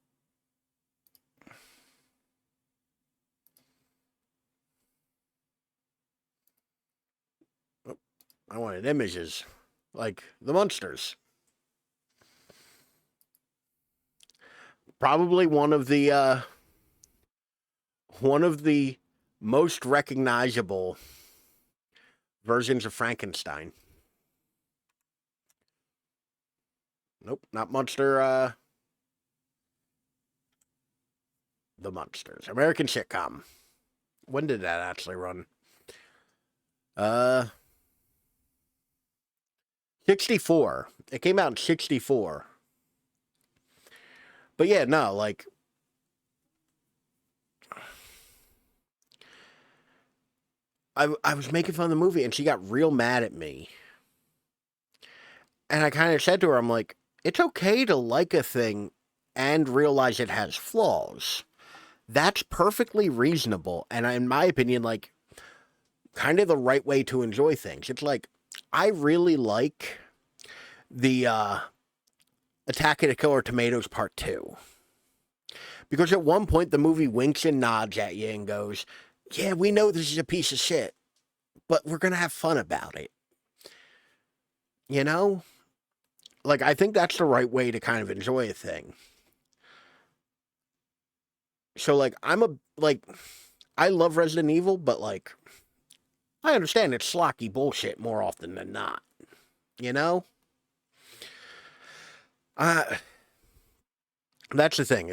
oh, I wanted images. Like, the Munsters. Probably one of the most recognizable versions of Frankenstein. Nope, not Munster. The Munsters. American sitcom. When did that actually run? 64. It came out in 64. But yeah, no, like, I was making fun of the movie, and she got real mad at me. And I kind of said to her, I'm like, it's okay to like a thing and realize it has flaws. That's perfectly reasonable. And in my opinion, like, kind of the right way to enjoy things. It's like, I really like the Attack of the Killer Tomatoes Part 2. Because at one point, the movie winks and nods at you and goes, yeah, we know this is a piece of shit, but we're going to have fun about it. You know? Like, I think that's the right way to kind of enjoy a thing. So, like, I love Resident Evil, but, like, I understand it's schlocky bullshit more often than not. You know? That's the thing.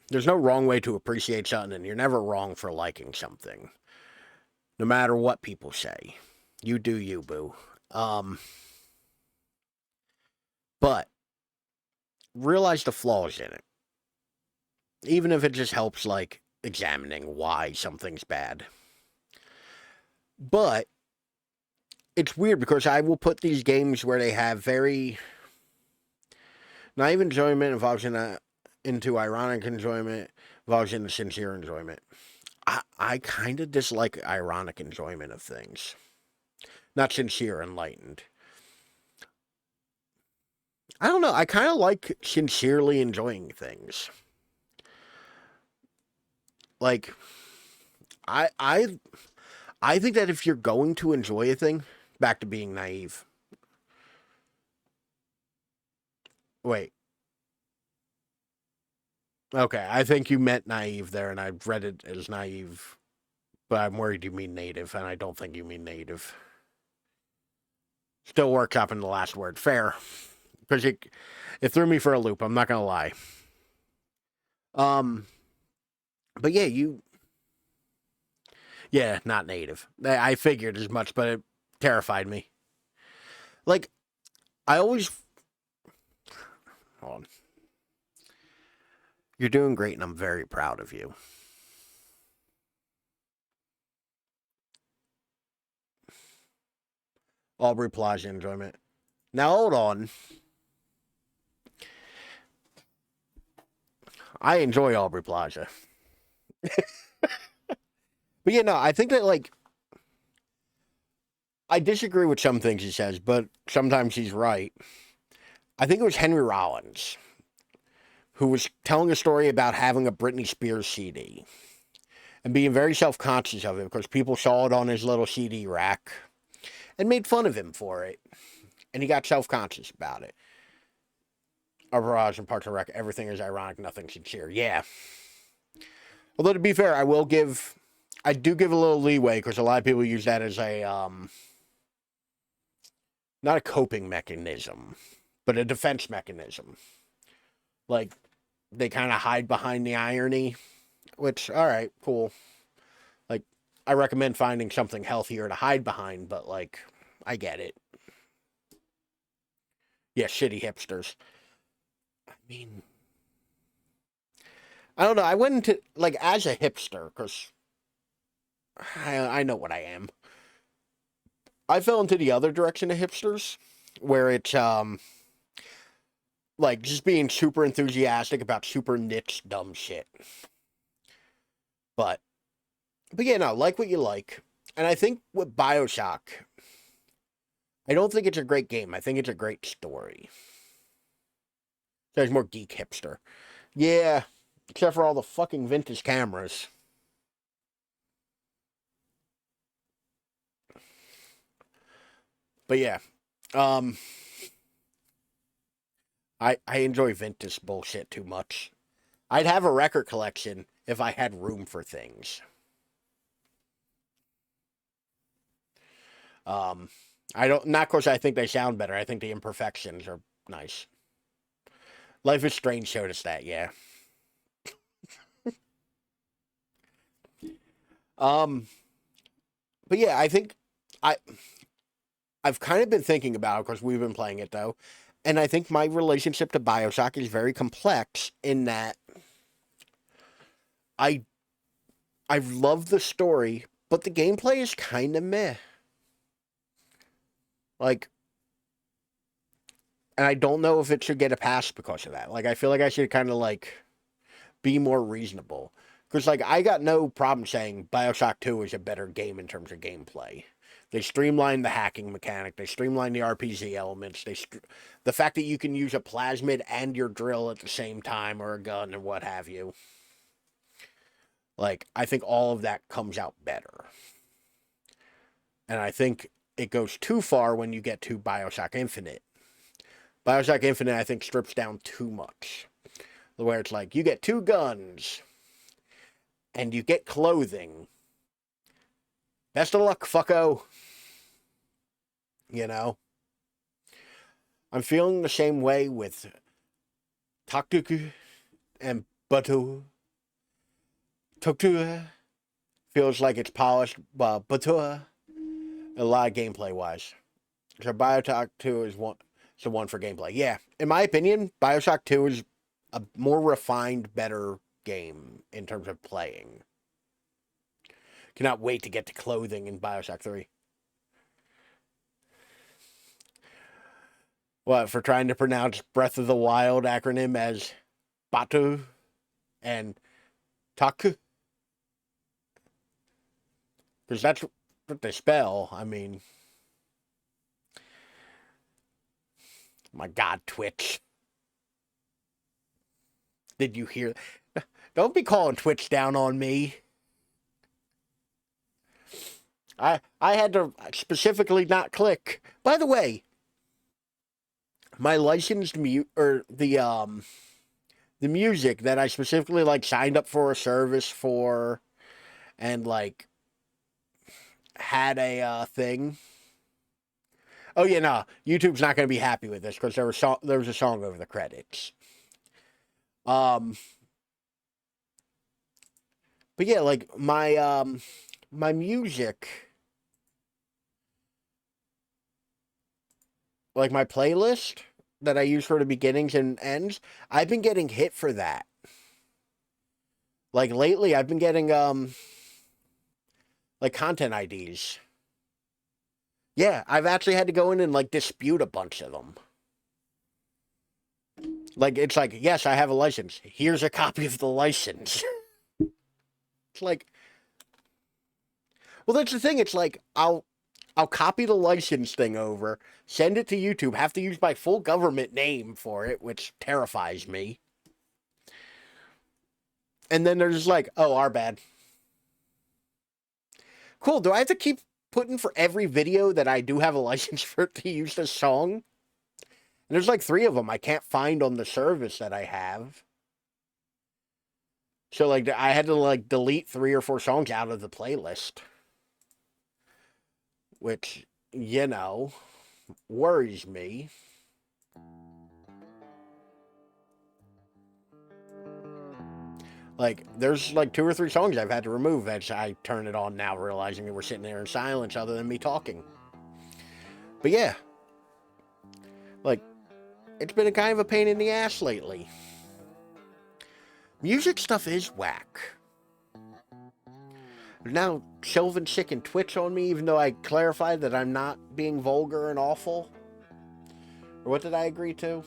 There's no wrong way to appreciate something, and you're never wrong for liking something. No matter what people say. You do you, boo. But realize the flaws in it. Even if it just helps, like, examining why something's bad. But it's weird because I will put these games where they have very naive enjoyment evolves into ironic enjoyment, evolves into sincere enjoyment. I kind of dislike ironic enjoyment of things. Not sincere, enlightened. I don't know. I kind of like sincerely enjoying things. Like, I think that if you're going to enjoy a thing, back to being naive. Wait. Okay, I think you meant naive there, and I read it as naive. But I'm worried you mean native, and I don't think you mean native. Still workshopping the last word. Fair. Because it threw me for a loop, I'm not going to lie. But yeah, yeah, not native. I figured as much, but it terrified me. Like, I always... Hold on. You're doing great, and I'm very proud of you. Aubrey Plaza enjoyment. Now, hold on. I enjoy Aubrey Plaza. But yeah, no, I think that, like, I disagree with some things he says, but sometimes he's right. I think it was Henry Rollins who was telling a story about having a Britney Spears CD and being very self-conscious of it because people saw it on his little CD rack and made fun of him for it. And he got self-conscious about it. Our barrage and Parks and Rec, everything is ironic, nothing sincere. Yeah. Although, to be fair, I do give a little leeway, because a lot of people use that as a, not a coping mechanism, but a defense mechanism. Like, they kind of hide behind the irony, which, alright, cool. Like, I recommend finding something healthier to hide behind, but, like, I get it. Yeah, shitty hipsters. I mean, I don't know. I went into, like, as a hipster, because I know what I am. I fell into the other direction of hipsters, where it's, like, just being super enthusiastic about super niche dumb shit. But yeah, no, like what you like. And I think with Bioshock, I don't think it's a great game. I think it's a great story. There's more geek hipster. Yeah, except for all the fucking vintage cameras. But yeah, I enjoy vintage bullshit too much. I'd have a record collection if I had room for things. Not because I think they sound better. I think the imperfections are nice. Life is Strange showed us that, yeah. But yeah, I think I've kind of been thinking about it, because we've been playing it though, and I think my relationship to Bioshock is very complex in that I love the story, but the gameplay is kind of meh. Like, and I don't know if it should get a pass because of that. Like, I feel like I should kind of, like, be more reasonable. Because, like, I got no problem saying Bioshock 2 is a better game in terms of gameplay. They streamlined the hacking mechanic. They streamlined the RPG elements. The fact that you can use a plasmid and your drill at the same time, or a gun, and what have you. Like, I think all of that comes out better. And I think it goes too far when you get to Bioshock Infinite. Bioshock Infinite, I think, strips down too much. Where it's like, you get 2 guns, and you get clothing. Best of luck, fucko. You know? I'm feeling the same way with Taktuku and Batu. Toktua feels like it's polished, but Batua, a lot of gameplay-wise. So Bioshock 2 is the one for gameplay. Yeah, in my opinion, Bioshock 2 is a more refined, better game in terms of playing. Cannot wait to get to clothing in Bioshock 3. What, for trying to pronounce Breath of the Wild acronym as Batu and Taku? Because that's what they spell. I mean, my God, Twitch. Did you hear? Don't be calling Twitch down on me. I had to specifically not click. By the way, my licensed the music that I specifically like signed up for a service for, and like had a thing. Oh yeah, no, YouTube's not going to be happy with this because there was a song over the credits. But yeah, like my music, like my playlist that I use for the beginnings and ends, I've been getting hit for that. Like lately, I've been getting like content IDs. Yeah, I've actually had to go in and like dispute a bunch of them. Like, it's like, yes, I have a license. Here's a copy of the license. It's like, well, that's the thing. It's like, I'll copy the license thing over, send it to YouTube, have to use my full government name for it, which terrifies me. And then they're just like, oh, our bad. Cool, do I have to keep put in for every video that I do have a license for to use this song. And there's like 3 of them I can't find on the service that I have. So like I had to like delete 3 or 4 songs out of the playlist. Which, you know, worries me. Like, there's like 2 or 3 songs I've had to remove as I turn it on now, realizing that we're sitting there in silence other than me talking. But yeah. Like, it's been a kind of a pain in the ass lately. Music stuff is whack. Now, Sylvan sick and Twitch on me, even though I clarified that I'm not being vulgar and awful. Or what did I agree to?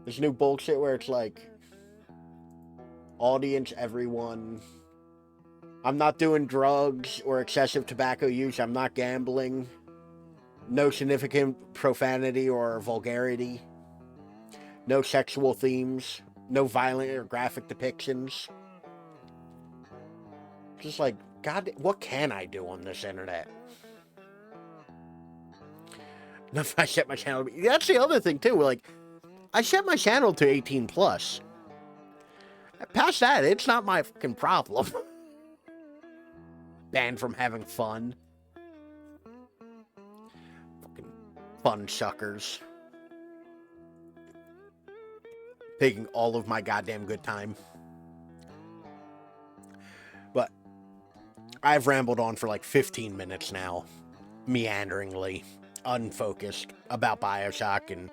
This new bullshit where it's like, audience, everyone. I'm not doing drugs or excessive tobacco use. I'm not gambling. No significant profanity or vulgarity. No sexual themes. No violent or graphic depictions. Just like, God, what can I do on this internet? If I set my channel, that's the other thing too. Like, I set my channel to 18 plus. Past that, it's not my fucking problem. Banned from having fun. Fucking fun suckers. Taking all of my goddamn good time. But I've rambled on for like 15 minutes now. Meanderingly. Unfocused. About Bioshock and,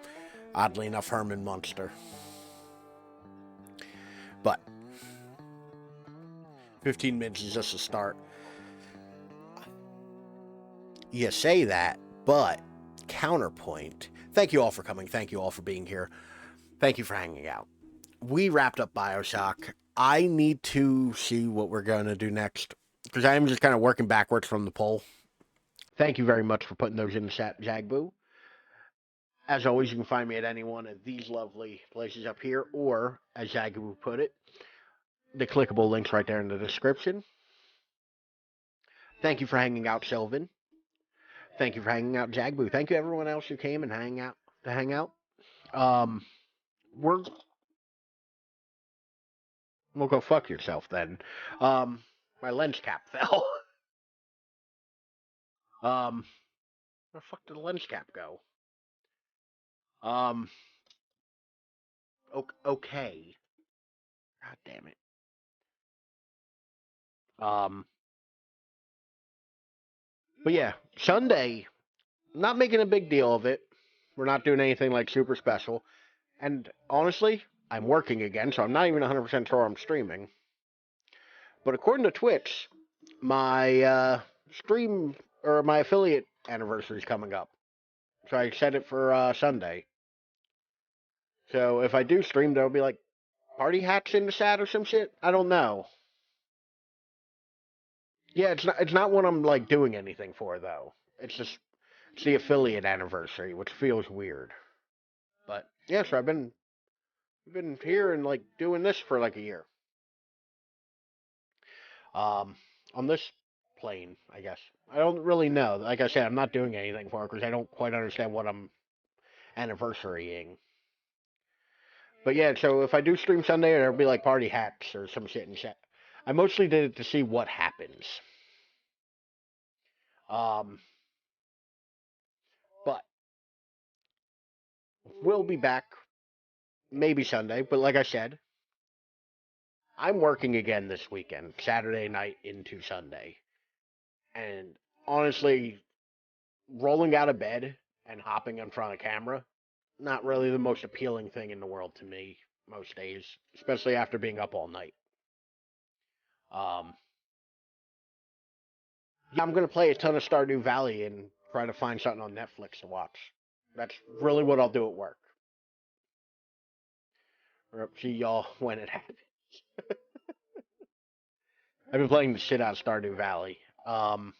oddly enough, Herman Munster. But 15 minutes is just a start. You say that, but counterpoint. Thank you all for coming. Thank you all for being here. Thank you for hanging out. We wrapped up Bioshock. I need to see what we're going to do next, because I am just kind of working backwards from the poll. Thank you very much for putting those in the chat, Jagboo. As always, you can find me at any one of these lovely places up here, or, as Jagboo put it, the clickable links right there in the description. Thank you for hanging out, Sylvan. Thank you for hanging out, Jagboo. Thank you everyone else who came and hang out. We'll go fuck yourself then. My lens cap fell. Where the fuck did the lens cap go? Okay. God damn it. But yeah, Sunday, not making a big deal of it. We're not doing anything like super special. And honestly, I'm working again, so I'm not even 100% sure I'm streaming. But according to Twitch, my stream or my affiliate anniversary is coming up. So I set it for Sunday. So if I do stream, there'll be like party hats in the chat or some shit. I don't know. Yeah, it's not what I'm like doing anything for though. It's the affiliate anniversary, which feels weird. But yeah, so I've been here and like doing this for like a year. On this plane, I guess. I don't really know. Like I said, I'm not doing anything for it because I don't quite understand what I'm anniversarying. But yeah, so if I do stream Sunday, there'll be like party hats or some shit in chat. I mostly did it to see what happens. But we'll be back maybe Sunday. But like I said, I'm working again this weekend, Saturday night into Sunday. And honestly, rolling out of bed and hopping in front of camera, not really the most appealing thing in the world to me most days, especially after being up all night. Yeah, I'm going to play a ton of Stardew Valley and try to find something on Netflix to watch. That's really what I'll do at work. Or see y'all when it happens. I've been playing the shit out of Stardew Valley. I'm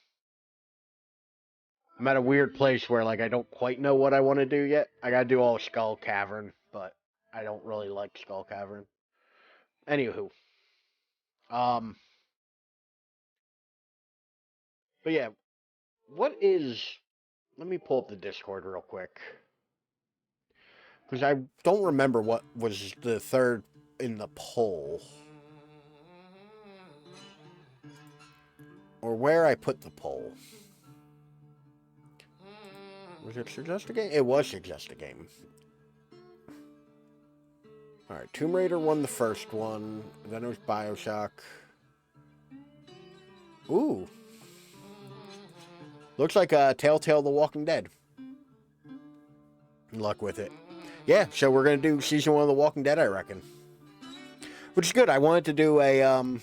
at a weird place where like I don't quite know what I want to do yet. I gotta do all of Skull Cavern, but I don't really like Skull Cavern. Anywho. But But yeah, what is... Let me pull up the Discord real quick. Because I don't remember what was the third in the poll. Or where I put the poll. Was it Suggest a Game? It was Suggest a Game. Alright, Tomb Raider won the first one. Then it was Bioshock. Ooh. Looks like Telltale The Walking Dead. Good luck with it. Yeah, so we're going to do Season 1 of The Walking Dead, I reckon. Which is good. I wanted to do a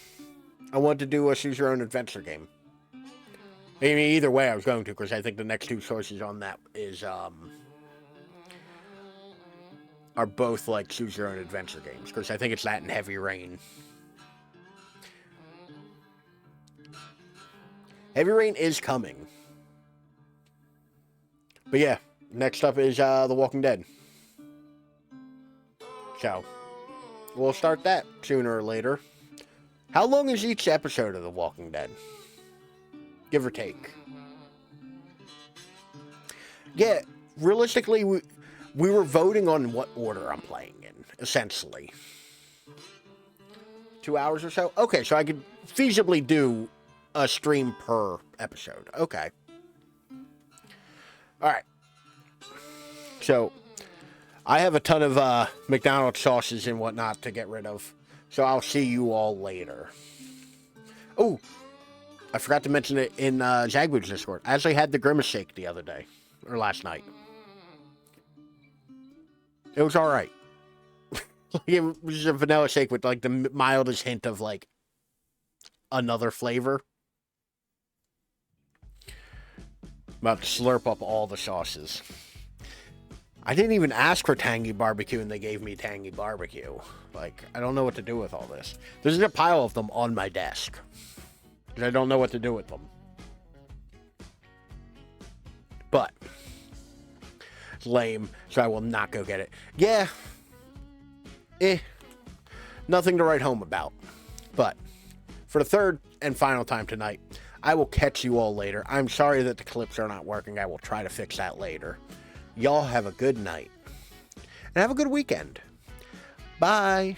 Choose Your Own Adventure game. I mean, either way I was going to, because I think the next two sources on that is, are both, like, Choose Your Own Adventure games. Because I think it's that and Heavy Rain. Heavy Rain is coming. But yeah, next up is The Walking Dead. So, we'll start that sooner or later. How long is each episode of The Walking Dead? Give or take. Yeah, realistically, we were voting on what order I'm playing in, essentially. 2 hours or so? Okay, so I could feasibly do a stream per episode. Okay. Alright. So, I have a ton of McDonald's sauces and whatnot to get rid of. So I'll see you all later. Oh, I forgot to mention it in Zagwood's Discord. I actually had the Grimace Shake the other day. Or last night. It was alright. It was a vanilla shake with like the mildest hint of like another flavor. I'm about to slurp up all the sauces. I didn't even ask for tangy barbecue and they gave me tangy barbecue. Like, I don't know what to do with all this. There's a pile of them on my desk. Because I don't know what to do with them. But, it's lame, so I will not go get it. Yeah. Nothing to write home about. But, for the third and final time tonight, I will catch you all later. I'm sorry that the clips are not working. I will try to fix that later. Y'all have a good night. And have a good weekend. Bye.